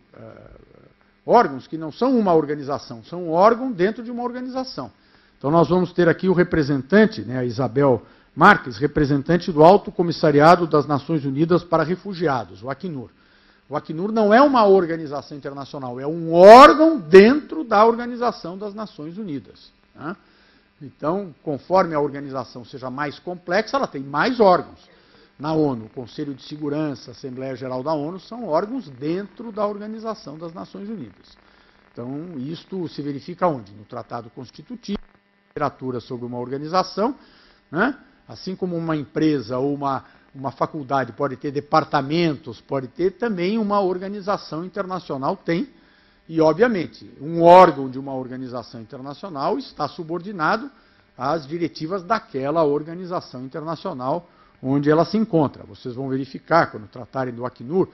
órgãos que não são uma organização, são um órgão dentro de uma organização. Então, nós vamos ter aqui o representante, né, a Isabel Marques, representante do Alto Comissariado das Nações Unidas para Refugiados, o Acnur. O Acnur não é uma organização internacional, é um órgão dentro da Organização das Nações Unidas. Né? Então, conforme a organização seja mais complexa, ela tem mais órgãos. Na ONU, o Conselho de Segurança, a Assembleia Geral da ONU, são órgãos dentro da Organização das Nações Unidas. Então, isto se verifica onde? No Tratado Constitutivo, literatura sobre uma organização, né? Assim como uma empresa ou uma faculdade pode ter departamentos, pode ter também uma organização internacional, tem. E, obviamente, um órgão de uma organização internacional está subordinado às diretivas daquela organização internacional onde ela se encontra. Vocês vão verificar, quando tratarem do Acnur,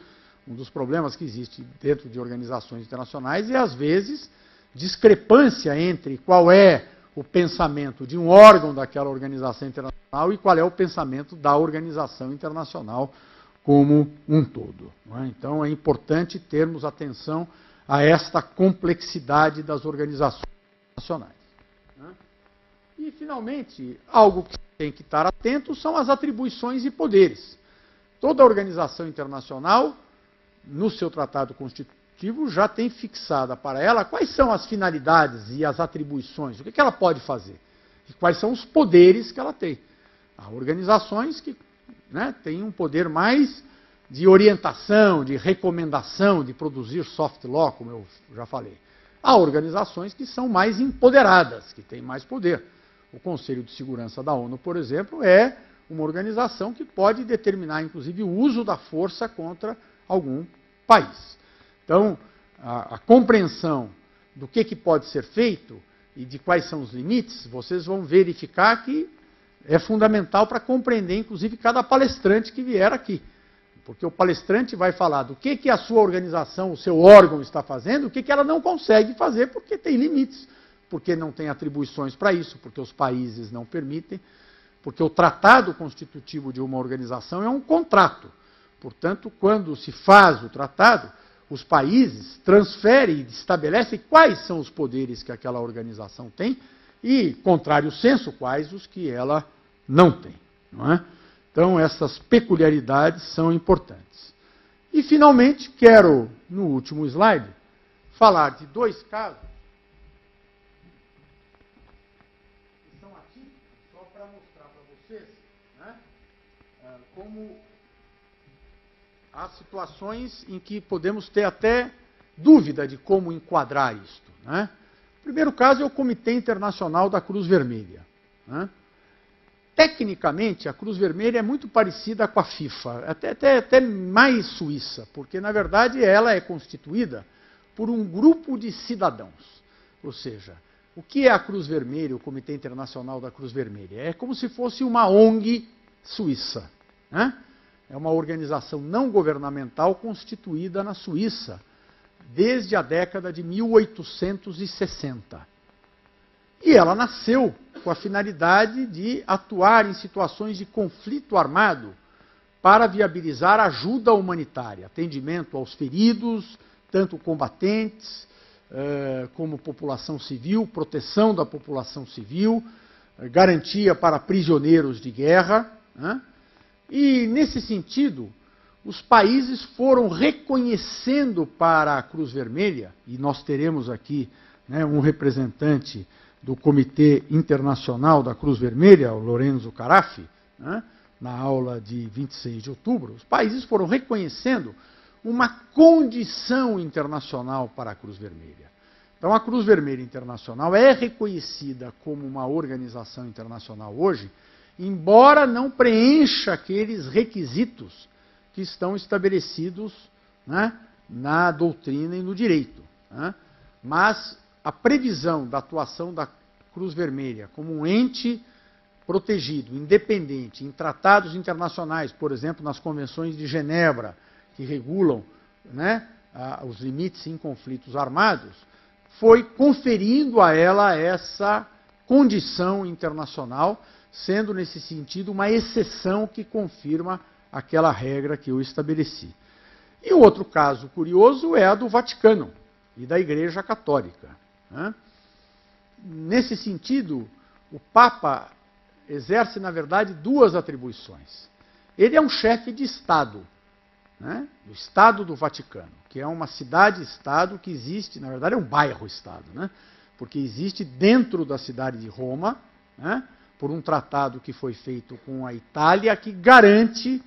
um dos problemas que existe dentro de organizações internacionais é, às vezes, discrepância entre qual é o pensamento de um órgão daquela organização internacional e qual é o pensamento da organização internacional como um todo. Não é? Então, é importante termos atenção a esta complexidade das organizações internacionais. Não é? E, finalmente, algo que tem que estar atento são as atribuições e poderes. Toda organização internacional, no seu tratado constitutivo, já tem fixada para ela quais são as finalidades e as atribuições, o que ela pode fazer, e quais são os poderes que ela tem. Há organizações que têm um poder mais de orientação, de recomendação, de produzir soft law, como eu já falei. Há organizações que são mais empoderadas, que têm mais poder. O Conselho de Segurança da ONU, por exemplo, é uma organização que pode determinar, inclusive, o uso da força contra algum país. Então, a compreensão do que pode ser feito e de quais são os limites, vocês vão verificar que é fundamental para compreender, inclusive, cada palestrante que vier aqui. Porque o palestrante vai falar do que a sua organização, o seu órgão está fazendo, o que ela não consegue fazer, porque tem limites, porque não tem atribuições para isso, porque os países não permitem, porque o tratado constitutivo de uma organização é um contrato. Portanto, quando se faz o tratado, os países transferem e estabelecem quais são os poderes que aquela organização tem e, contrário senso, quais os que ela não tem. Não é? Então, essas peculiaridades são importantes. E, finalmente, quero, no último slide, falar de dois casos que são atípicos, só para mostrar para vocês como há situações em que podemos ter até dúvida de como enquadrar isto. O primeiro caso é o Comitê Internacional da Cruz Vermelha. Tecnicamente, a Cruz Vermelha é muito parecida com a FIFA, até mais suíça, porque, na verdade, ela é constituída por um grupo de cidadãos. Ou seja, o que é a Cruz Vermelha, o Comitê Internacional da Cruz Vermelha? É como se fosse uma ONG suíça. É uma organização não governamental constituída na Suíça desde a década de 1860. E ela nasceu com a finalidade de atuar em situações de conflito armado para viabilizar ajuda humanitária, atendimento aos feridos, tanto combatentes como população civil, proteção da população civil, garantia para prisioneiros de guerra. E, nesse sentido, os países foram reconhecendo para a Cruz Vermelha, e nós teremos aqui um representante do Comitê Internacional da Cruz Vermelha, o Lorenzo Carafi, na aula de 26 de outubro, os países foram reconhecendo uma condição internacional para a Cruz Vermelha. Então, a Cruz Vermelha Internacional é reconhecida como uma organização internacional hoje, embora não preencha aqueles requisitos que estão estabelecidos na doutrina e no direito. Mas a previsão da atuação da Cruz Vermelha como um ente protegido, independente, em tratados internacionais, por exemplo, nas convenções de Genebra, que regulam os limites em conflitos armados, foi conferindo a ela essa condição internacional, sendo, nesse sentido, uma exceção que confirma aquela regra que eu estabeleci. E o outro caso curioso é a do Vaticano e da Igreja Católica. Nesse sentido, o Papa exerce, na verdade, duas atribuições. Ele é um chefe de Estado, do Estado do Vaticano, que é uma cidade-estado que existe, na verdade é um bairro-estado, porque existe dentro da cidade de Roma, por um tratado que foi feito com a Itália, que garante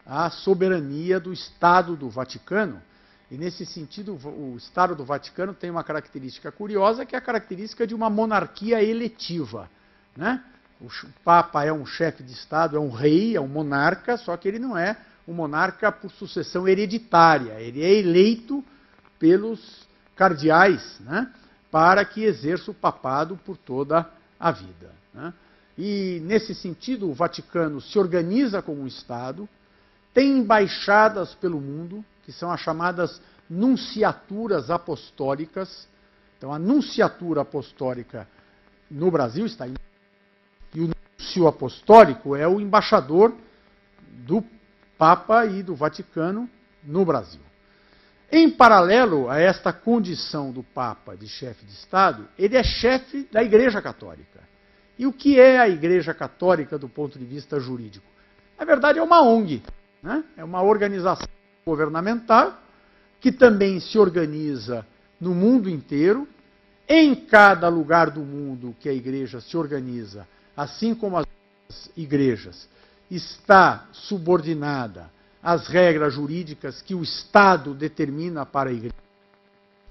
a soberania do Estado do Vaticano. E, nesse sentido, o Estado do Vaticano tem uma característica curiosa, que é a característica de uma monarquia eletiva. O Papa é um chefe de Estado, é um rei, é um monarca, só que ele não é um monarca por sucessão hereditária. Ele é eleito pelos cardeais, né, para que exerça o papado por toda a vida, né. E, nesse sentido, o Vaticano se organiza como um Estado, tem embaixadas pelo mundo, que são as chamadas nunciaturas apostólicas. Então, a nunciatura apostólica no Brasil está em... E o núncio apostólico é o embaixador do Papa e do Vaticano no Brasil. Em paralelo a esta condição do Papa de chefe de Estado, ele é chefe da Igreja Católica. E o que é a Igreja Católica do ponto de vista jurídico? Na verdade, é uma ONG, né? É uma organização governamental que também se organiza no mundo inteiro. Em cada lugar do mundo que a Igreja se organiza, assim como as igrejas, está subordinada às regras jurídicas que o Estado determina para a Igreja.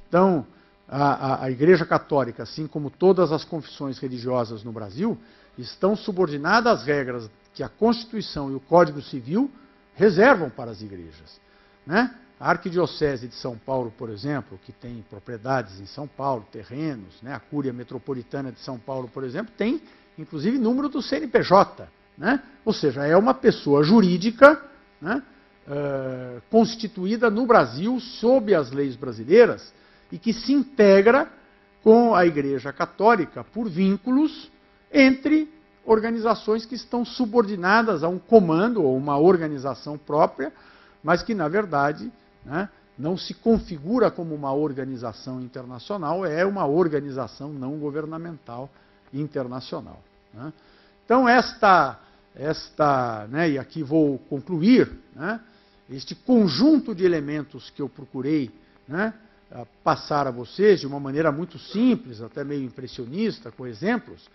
Então, a Igreja Católica, assim como todas as confissões religiosas no Brasil, estão subordinadas às regras que a Constituição e o Código Civil reservam para as igrejas, né? A Arquidiocese de São Paulo, por exemplo, que tem propriedades em São Paulo, terrenos, né? A Cúria Metropolitana de São Paulo, por exemplo, tem, inclusive, número do CNPJ, né? Ou seja, é uma pessoa jurídica, né, constituída no Brasil sob as leis brasileiras e que se integra com a Igreja Católica por vínculos entre organizações que estão subordinadas a um comando ou uma organização própria, mas que, na verdade, né, não se configura como uma organização internacional, é uma organização não governamental internacional, né? Então, né, e aqui vou concluir, né, este conjunto de elementos que eu procurei, né, passar a vocês de uma maneira muito simples, até meio impressionista, com exemplos,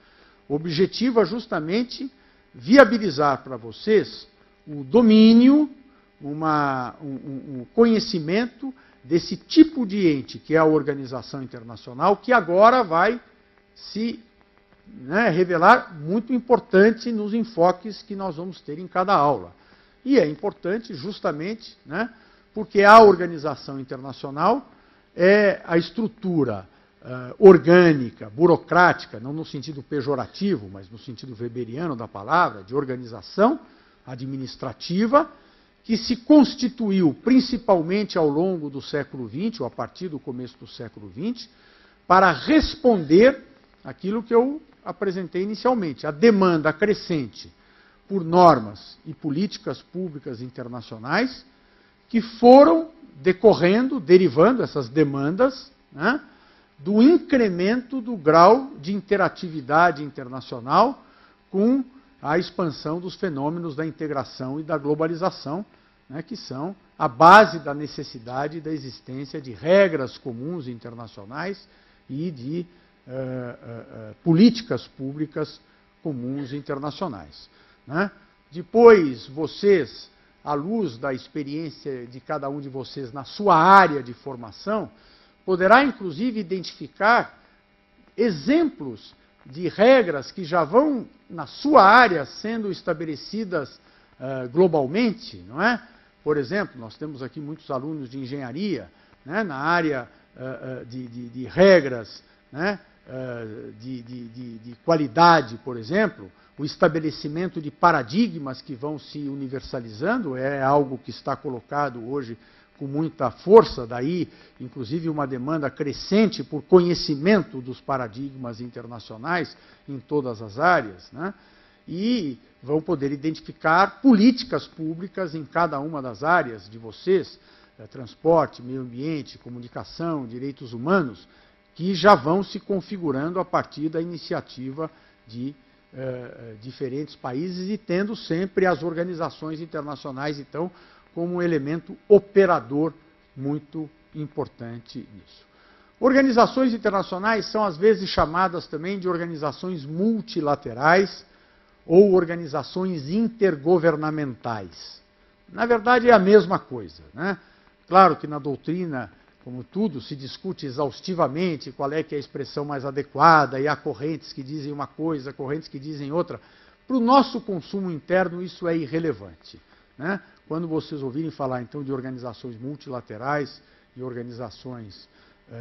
objetiva justamente viabilizar para vocês o domínio, um conhecimento desse tipo de ente, que é a organização internacional, que agora vai se, né, revelar muito importante nos enfoques que nós vamos ter em cada aula. E é importante justamente, né, porque a organização internacional é a estrutura orgânica, burocrática, não no sentido pejorativo, mas no sentido weberiano da palavra, de organização administrativa, que se constituiu principalmente ao longo do século XX, ou a partir do começo do século XX, para responder aquilo que eu apresentei inicialmente, a demanda crescente por normas e políticas públicas internacionais que foram derivando essas demandas, né, do incremento do grau de interatividade internacional com a expansão dos fenômenos da integração e da globalização, né, que são a base da necessidade da existência de regras comuns internacionais e de políticas públicas comuns internacionais, né? Depois, vocês, à luz da experiência de cada um de vocês na sua área de formação, poderá, inclusive, identificar exemplos de regras que já vão, na sua área, sendo estabelecidas globalmente, não é? Por exemplo, nós temos aqui muitos alunos de engenharia, né, na área de regras, né, de qualidade, por exemplo. O estabelecimento de paradigmas que vão se universalizando é algo que está colocado hoje com muita força, daí, inclusive, uma demanda crescente por conhecimento dos paradigmas internacionais em todas as áreas, né? E vão poder identificar políticas públicas em cada uma das áreas de vocês, transporte, meio ambiente, comunicação, direitos humanos, que já vão se configurando a partir da iniciativa de diferentes países e tendo sempre as organizações internacionais, então, como um elemento operador muito importante nisso. Organizações internacionais são, às vezes, chamadas também de organizações multilaterais ou organizações intergovernamentais. Na verdade, é a mesma coisa, né? Claro que na doutrina como tudo se discute exaustivamente, qual é que é a expressão mais adequada, e há correntes que dizem uma coisa, correntes que dizem outra. Para o nosso consumo interno, isso é irrelevante, né? Quando vocês ouvirem falar, então, de organizações multilaterais e organizações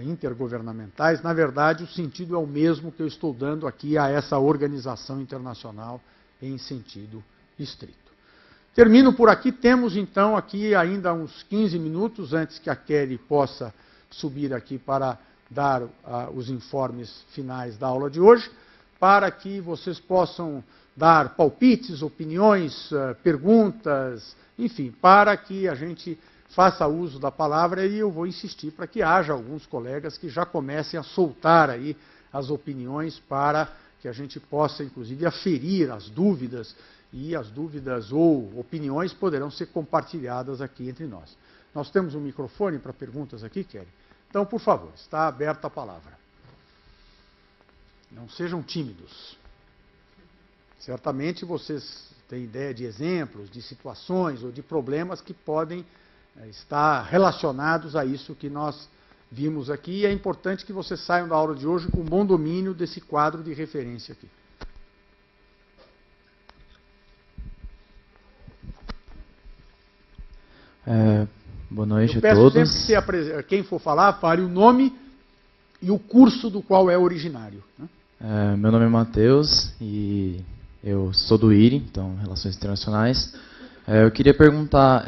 intergovernamentais, na verdade, o sentido é o mesmo que eu estou dando aqui a essa organização internacional em sentido estrito. Termino por aqui. Temos, então, aqui ainda uns 15 minutos antes que a Kelly possa subir aqui para dar os informes finais da aula de hoje, para que vocês possam dar palpites, opiniões, perguntas, enfim, para que a gente faça uso da palavra, e eu vou insistir para que haja alguns colegas que já comecem a soltar aí as opiniões para que a gente possa, inclusive, aferir as dúvidas, e as dúvidas ou opiniões poderão ser compartilhadas aqui entre nós. Nós temos um microfone para perguntas aqui, Kelly? Então, por favor, está aberta a palavra. Não sejam tímidos. Certamente vocês têm ideia de exemplos, de situações ou de problemas que podem estar relacionados a isso que nós vimos aqui, e é importante que vocês saiam da aula de hoje com um bom domínio desse quadro de referência aqui. Boa noite eu a peço todos. sempre que quem for falar, fale o nome e o curso do qual é originário, né? Meu nome é Matheus e eu sou do IRI, então Relações Internacionais. Eu queria perguntar,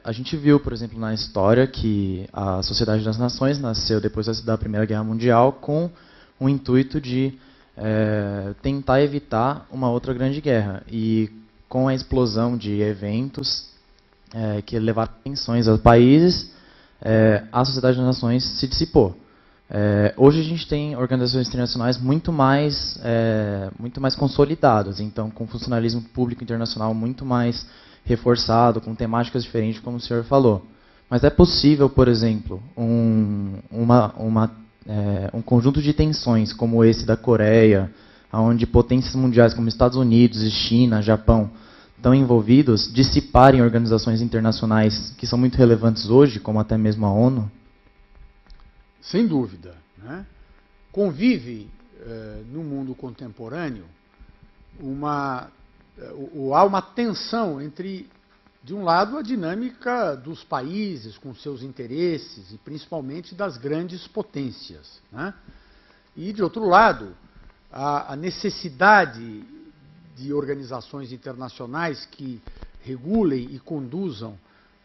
a gente viu, por exemplo, na história que a Sociedade das Nações nasceu depois da Primeira Guerra Mundial com o intuito de tentar evitar uma outra grande guerra. E com a explosão de eventos que levaram tensões aos países, a Sociedade das Nações se dissipou. Hoje a gente tem organizações internacionais muito mais consolidadas, então com funcionalismo público internacional muito mais reforçado, com temáticas diferentes, como o senhor falou. Mas é possível, por exemplo, um conjunto de tensões como esse da Coreia, onde potências mundiais como Estados Unidos, China, Japão estão envolvidos, dissiparem organizações internacionais que são muito relevantes hoje, como até mesmo a ONU? Sem dúvida, né? Convive no mundo contemporâneo há uma tensão entre, de um lado, a dinâmica dos países com seus interesses, e principalmente das grandes potências, né? E, de outro lado, a necessidade de organizações internacionais que regulem e conduzam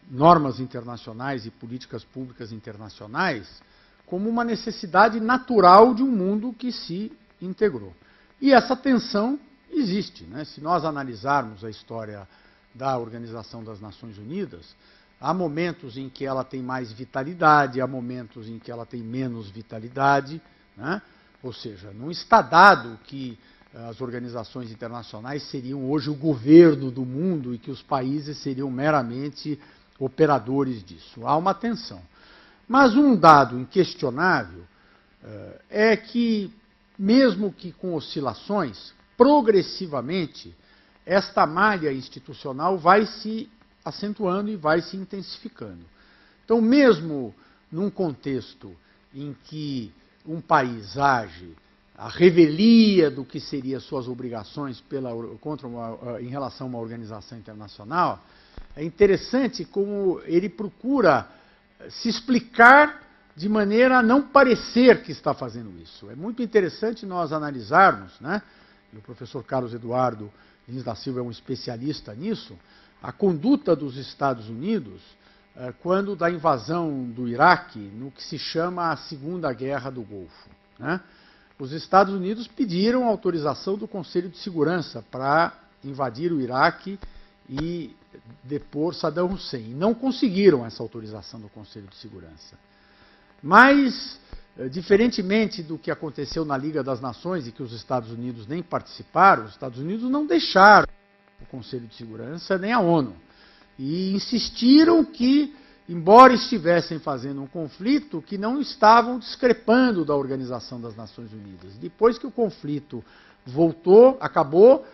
normas internacionais e políticas públicas internacionais como uma necessidade natural de um mundo que se integrou. E essa tensão existe, né? Se nós analisarmos a história da Organização das Nações Unidas, há momentos em que ela tem mais vitalidade, há momentos em que ela tem menos vitalidade, né? Ou seja, não está dado que as organizações internacionais seriam hoje o governo do mundo e que os países seriam meramente operadores disso. Há uma tensão. Mas um dado inquestionável é que, mesmo que com oscilações, progressivamente, esta malha institucional vai se acentuando e vai se intensificando. Então, mesmo num contexto em que um país age à revelia do que seriam suas obrigações em relação a uma organização internacional, é interessante como ele procura se explicar de maneira a não parecer que está fazendo isso. É muito interessante nós analisarmos, né? E o professor Carlos Eduardo Lins da Silva é um especialista nisso, a conduta dos Estados Unidos quando da invasão do Iraque, no que se chama a Segunda Guerra do Golfo, né? Os Estados Unidos pediram autorização do Conselho de Segurança para invadir o Iraque e depor Saddam Hussein. Não conseguiram essa autorização do Conselho de Segurança. Mas, diferentemente do que aconteceu na Liga das Nações, e que os Estados Unidos nem participaram, os Estados Unidos não deixaram o Conselho de Segurança nem a ONU. E insistiram que, embora estivessem fazendo um conflito, que não estavam discrepando da Organização das Nações Unidas. Depois que o conflito acabou,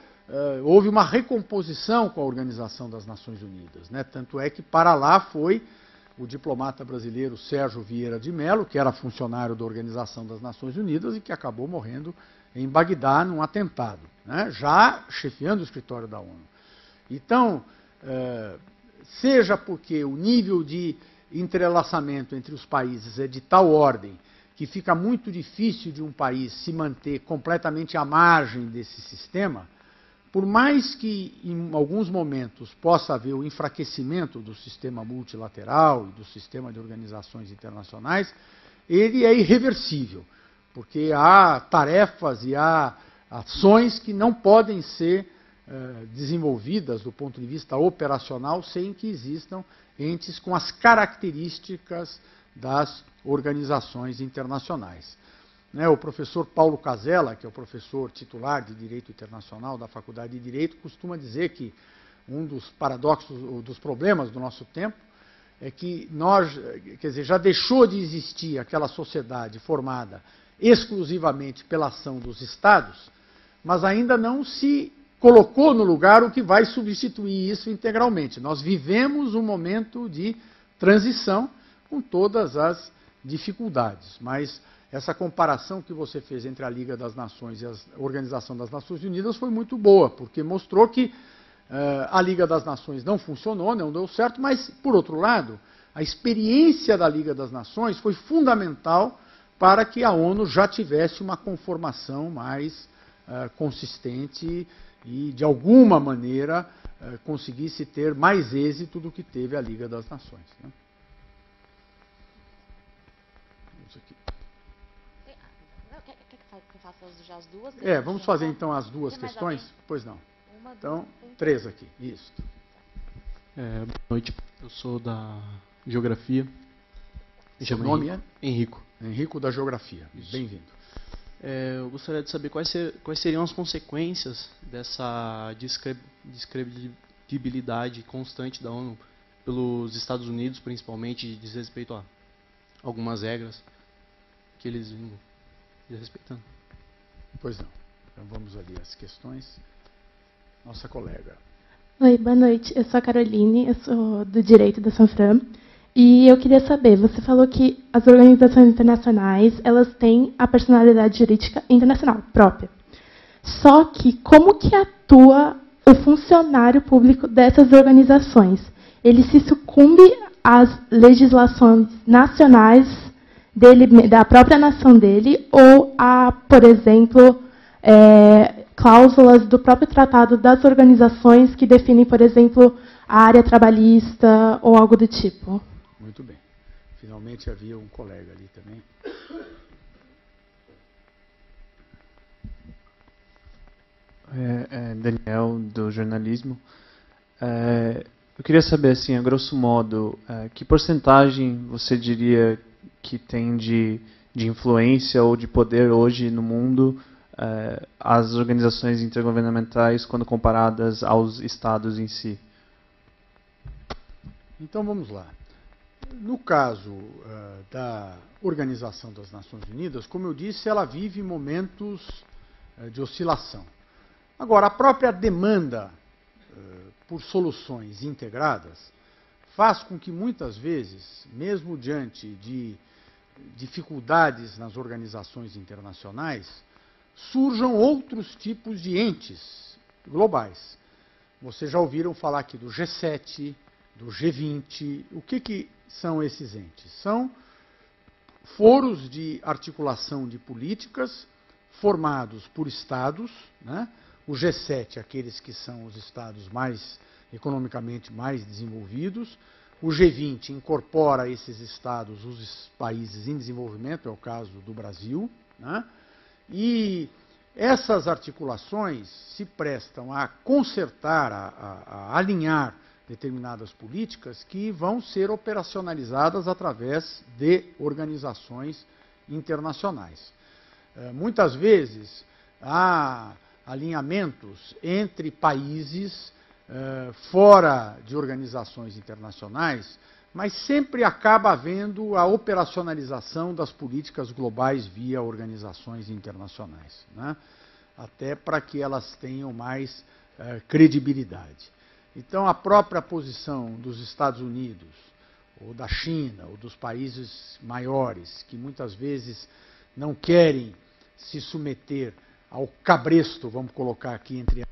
houve uma recomposição com a Organização das Nações Unidas, né? Tanto é que para lá foi o diplomata brasileiro Sérgio Vieira de Mello, que era funcionário da Organização das Nações Unidas e que acabou morrendo em Bagdá num atentado, né, já chefiando o escritório da ONU. Então, seja porque o nível de entrelaçamento entre os países é de tal ordem que fica muito difícil de um país se manter completamente à margem desse sistema, por mais que em alguns momentos possa haver o enfraquecimento do sistema multilateral e do sistema de organizações internacionais, ele é irreversível, porque há tarefas e há ações que não podem ser desenvolvidas do ponto de vista operacional sem que existam entes com as características das organizações internacionais. O professor Paulo Casella, que é o professor titular de Direito Internacional da Faculdade de Direito, costuma dizer que um dos paradoxos, dos problemas do nosso tempo, é que já deixou de existir aquela sociedade formada exclusivamente pela ação dos Estados, mas ainda não se colocou no lugar o que vai substituir isso integralmente. Nós vivemos um momento de transição com todas as dificuldades, mas essa comparação que você fez entre a Liga das Nações e a Organização das Nações Unidas foi muito boa, porque mostrou que a Liga das Nações não funcionou, não deu certo, mas, por outro lado, a experiência da Liga das Nações foi fundamental para que a ONU já tivesse uma conformação mais consistente e, de alguma maneira, conseguisse ter mais êxito do que teve a Liga das Nações. Né? Quer que eu faça já as duas? Vamos fazer então as duas questões? Pois não. Então, 3 aqui. Isso. Boa noite. Eu sou da Geografia. Seu nome é? Henrico. Henrico da Geografia. Bem-vindo. Eu gostaria de saber quais seriam as consequências dessa descredibilidade constante da ONU pelos Estados Unidos, principalmente, diz respeito a algumas regras que eles vêm desrespeitando. Pois não. Então vamos ali as questões. Nossa colega. Oi, boa noite. Eu sou a Caroline, eu sou do Direito da Sanfran. E eu queria saber, você falou que as organizações internacionais, elas têm a personalidade jurídica internacional própria. Só que como que atua o funcionário público dessas organizações? Ele se sucumbe às legislações nacionais dele, da própria nação dele, ou a, por exemplo, cláusulas do próprio tratado das organizações que definem, por exemplo, a área trabalhista ou algo do tipo? Muito bem. Finalmente havia um colega ali também. Daniel, do jornalismo. Eu queria saber, assim, a grosso modo, que porcentagem você diria que tem de influência ou de poder hoje no mundo as organizações intergovernamentais quando comparadas aos estados em si? Então vamos lá. No caso da Organização das Nações Unidas, como eu disse, ela vive momentos de oscilação. Agora, a própria demanda por soluções integradas faz com que muitas vezes, mesmo diante de dificuldades nas organizações internacionais, surjam outros tipos de entes globais. Vocês já ouviram falar aqui do G7, do G20. O que são esses entes? São foros de articulação de políticas formados por estados, né? O G7, aqueles que são os estados economicamente mais desenvolvidos. O G20 incorpora esses estados, os países em desenvolvimento, é o caso do Brasil, né? E essas articulações se prestam a consertar, a alinhar determinadas políticas que vão ser operacionalizadas através de organizações internacionais. Muitas vezes há alinhamentos entre países fora de organizações internacionais, mas sempre acaba havendo a operacionalização das políticas globais via organizações internacionais, né? Até para que elas tenham mais credibilidade. Então, a própria posição dos Estados Unidos, ou da China, ou dos países maiores, que muitas vezes não querem se submeter ao cabresto, vamos colocar aqui entre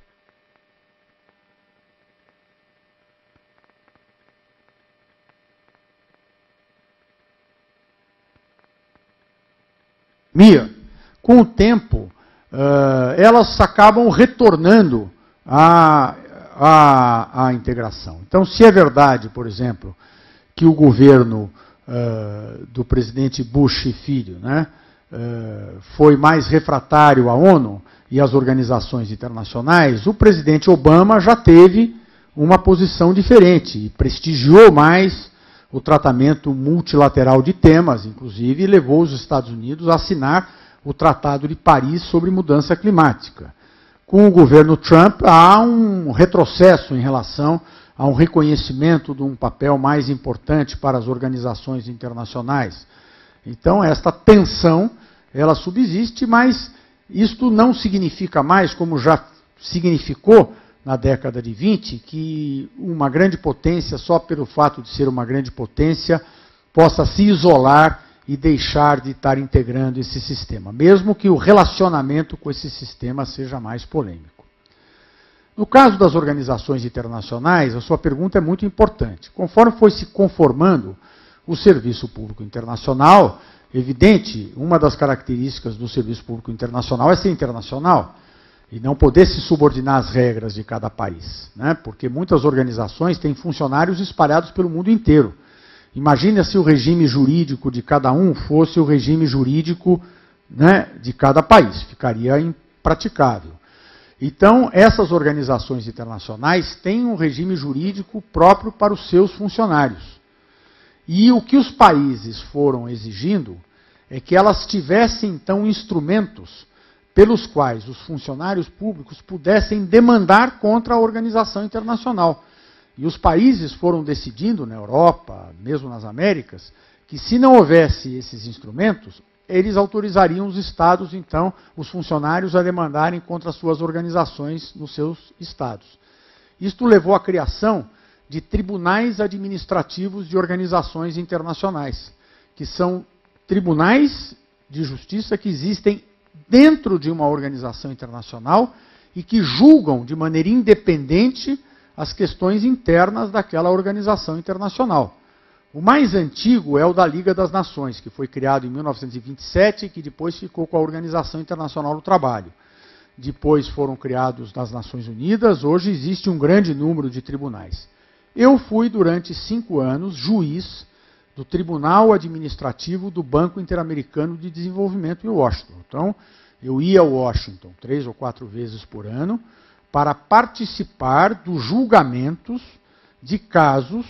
com o tempo, elas acabam retornando à integração. Então, se é verdade, por exemplo, que o governo do presidente Bush filho, né, foi mais refratário à ONU e às organizações internacionais, o presidente Obama já teve uma posição diferente e prestigiou mais o tratamento multilateral de temas, inclusive levou os Estados Unidos a assinar o Tratado de Paris sobre mudança climática. Com o governo Trump, há um retrocesso em relação a um reconhecimento de um papel mais importante para as organizações internacionais. Então, esta tensão, ela subsiste, mas isto não significa mais, como já significou na década de 20, que uma grande potência, só pelo fato de ser uma grande potência, possa se isolar e deixar de estar integrando esse sistema, mesmo que o relacionamento com esse sistema seja mais polêmico. No caso das organizações internacionais, a sua pergunta é muito importante. Conforme foi se conformando o serviço público internacional, evidente, uma das características do serviço público internacional é ser internacional e não poder se subordinar às regras de cada país, né? Porque muitas organizações têm funcionários espalhados pelo mundo inteiro. Imagine se o regime jurídico de cada um fosse o regime jurídico, né, de cada país. Ficaria impraticável. Então, essas organizações internacionais têm um regime jurídico próprio para os seus funcionários. E o que os países foram exigindo é que elas tivessem, então, instrumentos pelos quais os funcionários públicos pudessem demandar contra a organização internacional. E os países foram decidindo, na Europa, mesmo nas Américas, que se não houvesse esses instrumentos, eles autorizariam os estados, então, os funcionários a demandarem contra as suas organizações nos seus estados. Isto levou à criação de tribunais administrativos de organizações internacionais, que são tribunais de justiça que existem dentro de uma organização internacional e que julgam de maneira independente as questões internas daquela organização internacional. O mais antigo é o da Liga das Nações, que foi criado em 1927 e que depois ficou com a Organização Internacional do Trabalho. Depois foram criados nas Nações Unidas, hoje existe um grande número de tribunais. Eu fui, durante 5 anos, juiz do Tribunal Administrativo do Banco Interamericano de Desenvolvimento em Washington. Então, eu ia a Washington 3 ou 4 vezes por ano para participar dos julgamentos de casos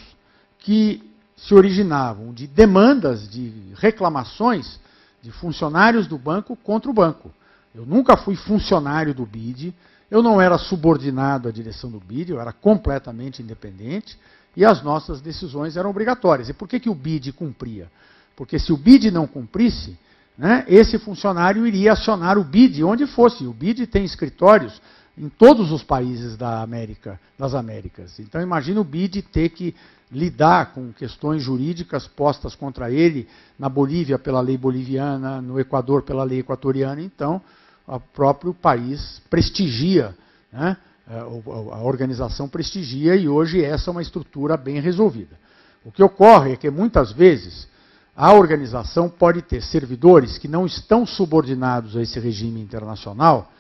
que se originavam de demandas, de reclamações de funcionários do banco contra o banco. Eu nunca fui funcionário do BID, eu não era subordinado à direção do BID, eu era completamente independente e as nossas decisões eram obrigatórias. E por que o BID cumpria? Porque se o BID não cumprisse, né, esse funcionário iria acionar o BID onde fosse. O BID tem escritórios em todos os países das Américas. Então, imagina o BID ter que lidar com questões jurídicas postas contra ele na Bolívia pela lei boliviana, no Equador pela lei equatoriana. Então, o próprio país prestigia, né, a organização prestigia, e hoje essa é uma estrutura bem resolvida. O que ocorre é que, muitas vezes, a organização pode ter servidores que não estão subordinados a esse regime internacional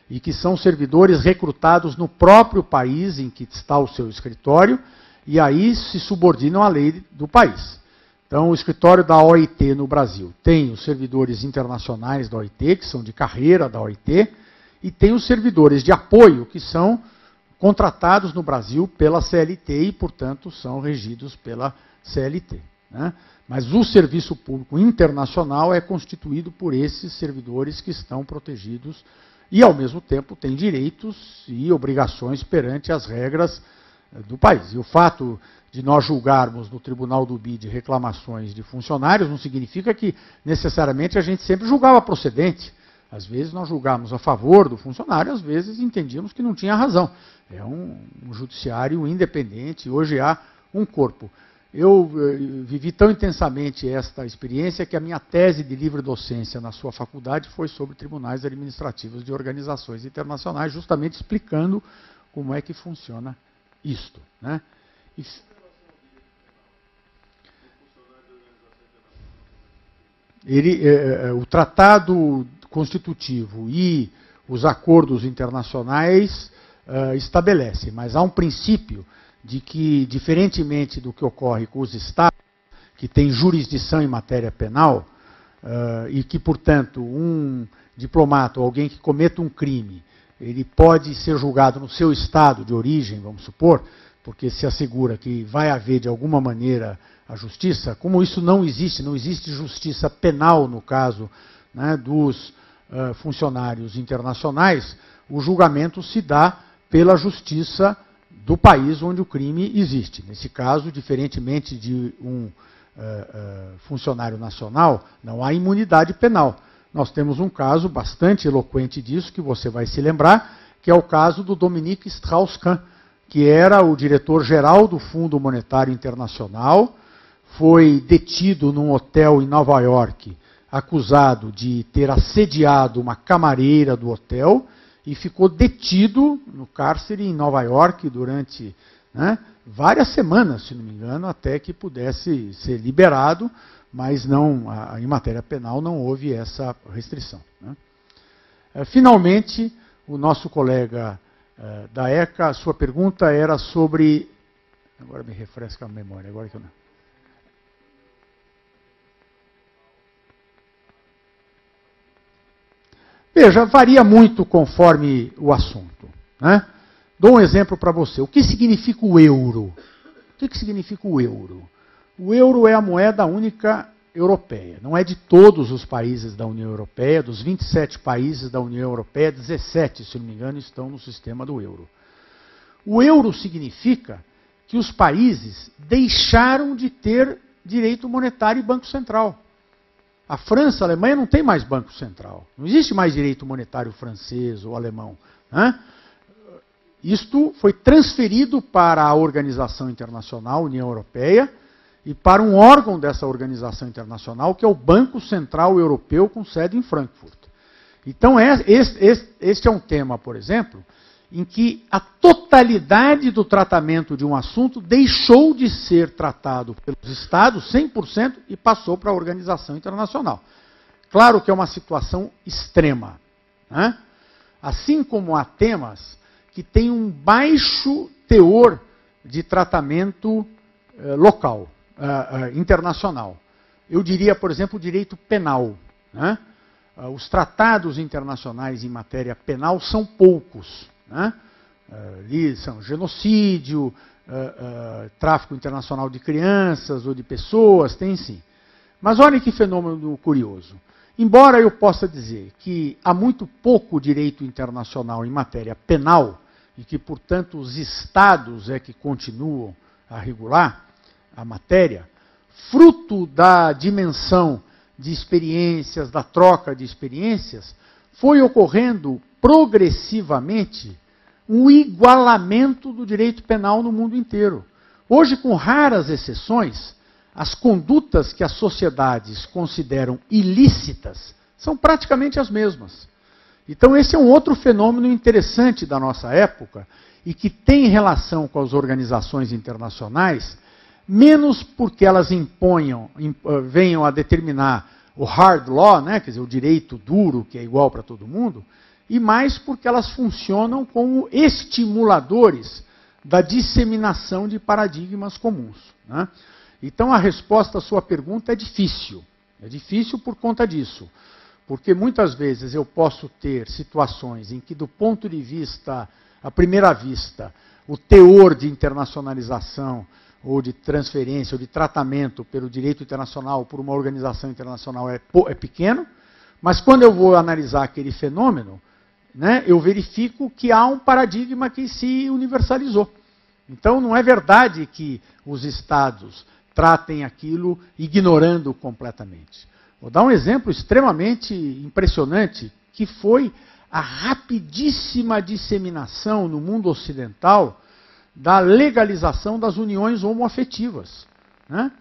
e que são servidores recrutados no próprio país em que está o seu escritório, e aí se subordinam à lei do país. Então, o escritório da OIT no Brasil tem os servidores internacionais da OIT, que são de carreira da OIT, e tem os servidores de apoio, que são contratados no Brasil pela CLT e, portanto, são regidos pela CLT, né? Mas o serviço público internacional é constituído por esses servidores que estão protegidos e, ao mesmo tempo, têm direitos e obrigações perante as regras do país. E o fato de nós julgarmos no Tribunal do BID reclamações de funcionários não significa que, necessariamente, a gente sempre julgava procedente. Às vezes nós julgávamos a favor do funcionário, às vezes entendíamos que não tinha razão. É um judiciário independente, hoje há um corpo Eu vivi tão intensamente esta experiência que a minha tese de livre docência na sua faculdade foi sobre tribunais administrativos de organizações internacionais, justamente explicando como é que funciona isto, né? O tratado constitutivo e os acordos internacionais estabelecem, mas há um princípio de que, diferentemente do que ocorre com os Estados, que têm jurisdição em matéria penal, e que, portanto, um diplomata ou alguém que cometa um crime, ele pode ser julgado no seu estado de origem, vamos supor, porque se assegura que vai haver, de alguma maneira, a justiça. Como isso não existe justiça penal no caso, né, dos funcionários internacionais, o julgamento se dá pela justiça do país onde o crime existe. Nesse caso, diferentemente de um funcionário nacional, não há imunidade penal. Nós temos um caso bastante eloquente disso, que você vai se lembrar, que é o caso do Dominique Strauss-Kahn, que era o diretor-geral do Fundo Monetário Internacional, foi detido num hotel em Nova York, acusado de ter assediado uma camareira do hotel, e ficou detido no cárcere em Nova York durante, né, várias semanas, se não me engano, até que pudesse ser liberado, mas não, em matéria penal não houve essa restrição, né. Finalmente, o nosso colega da ECA, a sua pergunta era sobre... Agora me refresca a memória, agora que eu não... Veja, varia muito conforme o assunto, né? Dou um exemplo para você. O que significa o euro? O que significa o euro? O euro é a moeda única europeia. Não é de todos os países da União Europeia. Dos 27 países da União Europeia, 17, se não me engano, estão no sistema do euro. O euro significa que os países deixaram de ter direito monetário e banco central. A França, a Alemanha não tem mais banco central. Não existe mais direito monetário francês ou alemão, né? Isto foi transferido para a Organização Internacional, União Europeia, e para um órgão dessa organização internacional, que é o Banco Central Europeu, com sede em Frankfurt. Então, este é um tema, por exemplo, em que a totalidade do tratamento de um assunto deixou de ser tratado pelos Estados, 100%, e passou para a organização internacional. Claro que é uma situação extrema, né? Assim como há temas que têm um baixo teor de tratamento local, internacional. Eu diria, por exemplo, o direito penal, né? Os tratados internacionais em matéria penal são poucos, né? Ali são genocídio, tráfico internacional de crianças ou de pessoas, tem sim. Mas olha que fenômeno curioso. Embora eu possa dizer que há muito pouco direito internacional em matéria penal, e que, portanto, os Estados é que continuam a regular a matéria, fruto da dimensão de experiências, da troca de experiências, foi ocorrendo progressivamente um igualamento do direito penal no mundo inteiro. Hoje, com raras exceções, as condutas que as sociedades consideram ilícitas são praticamente as mesmas. Então, esse é um outro fenômeno interessante da nossa época e que tem relação com as organizações internacionais, menos porque elas venham a determinar o hard law, né, quer dizer, o direito duro, que é igual para todo mundo, e mais porque elas funcionam como estimuladores da disseminação de paradigmas comuns, né? Então, a resposta à sua pergunta é difícil. É difícil por conta disso. Porque muitas vezes eu posso ter situações em que, do ponto de vista, à primeira vista, o teor de internacionalização ou de transferência ou de tratamento pelo direito internacional por uma organização internacional é pequeno, mas quando eu vou analisar aquele fenômeno, né, eu verifico que há um paradigma que se universalizou. Então, não é verdade que os Estados tratem aquilo ignorando completamente. Vou dar um exemplo extremamente impressionante, que foi a rapidíssima disseminação no mundo ocidental da legalização das uniões homoafetivas. né?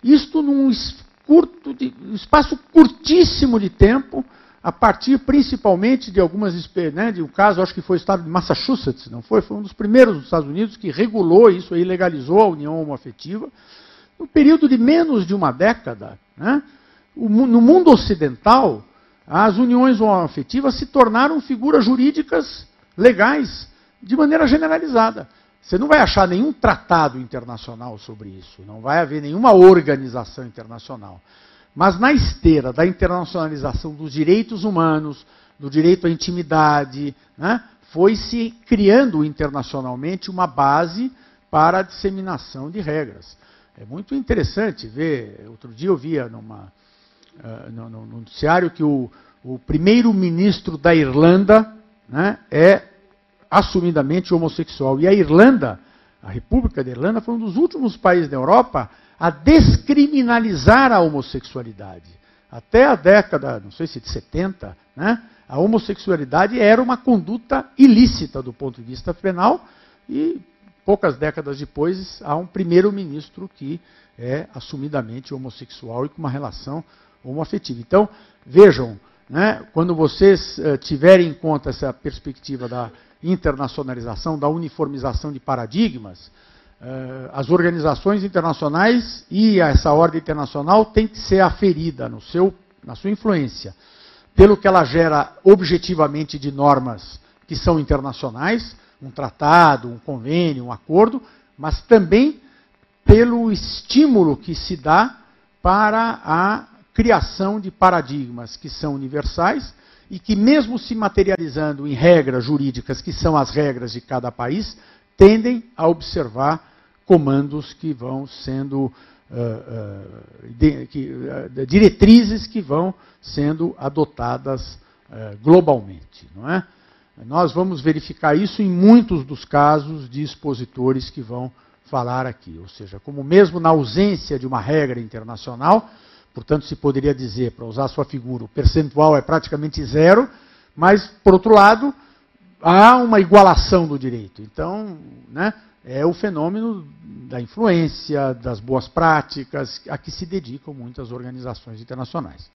Isto num espaço curtíssimo de tempo, a partir principalmente de algumas, né, de um caso, acho que foi o estado de Massachusetts, não foi? Foi um dos primeiros dos Estados Unidos que regulou isso aí, legalizou a união homoafetiva. No período de menos de uma década, né, no mundo ocidental, as uniões homoafetivas se tornaram figuras jurídicas legais de maneira generalizada. Você não vai achar nenhum tratado internacional sobre isso, não vai haver nenhuma organização internacional. Mas na esteira da internacionalização dos direitos humanos, do direito à intimidade, né, foi-se criando internacionalmente uma base para a disseminação de regras. É muito interessante ver, outro dia eu via no noticiário que o primeiro-ministro da Irlanda, né, é assumidamente homossexual. E a Irlanda, a República da Irlanda, foi um dos últimos países da Europa a descriminalizar a homossexualidade. Até a década, não sei se de 70, né, a homossexualidade era uma conduta ilícita do ponto de vista penal, e poucas décadas depois há um primeiro-ministro que é assumidamente homossexual e com uma relação homoafetiva. Então, vejam, né, quando vocês tiverem em conta essa perspectiva da internacionalização, da uniformização de paradigmas, as organizações internacionais e essa ordem internacional tem que ser aferida na sua influência, pelo que ela gera objetivamente de normas que são internacionais, um tratado, um convênio, um acordo, mas também pelo estímulo que se dá para a criação de paradigmas que são universais e que, mesmo se materializando em regras jurídicas, que são as regras de cada país, tendem a observar comandos que vão sendo, diretrizes que vão sendo adotadas globalmente, não é? Nós vamos verificar isso em muitos dos casos de expositores que vão falar aqui. Ou seja, como mesmo na ausência de uma regra internacional, portanto, se poderia dizer, para usar a sua figura, o percentual é praticamente zero, mas, por outro lado, há uma igualação do direito. Então, né, é o fenômeno da influência, das boas práticas, a que se dedicam muitas organizações internacionais.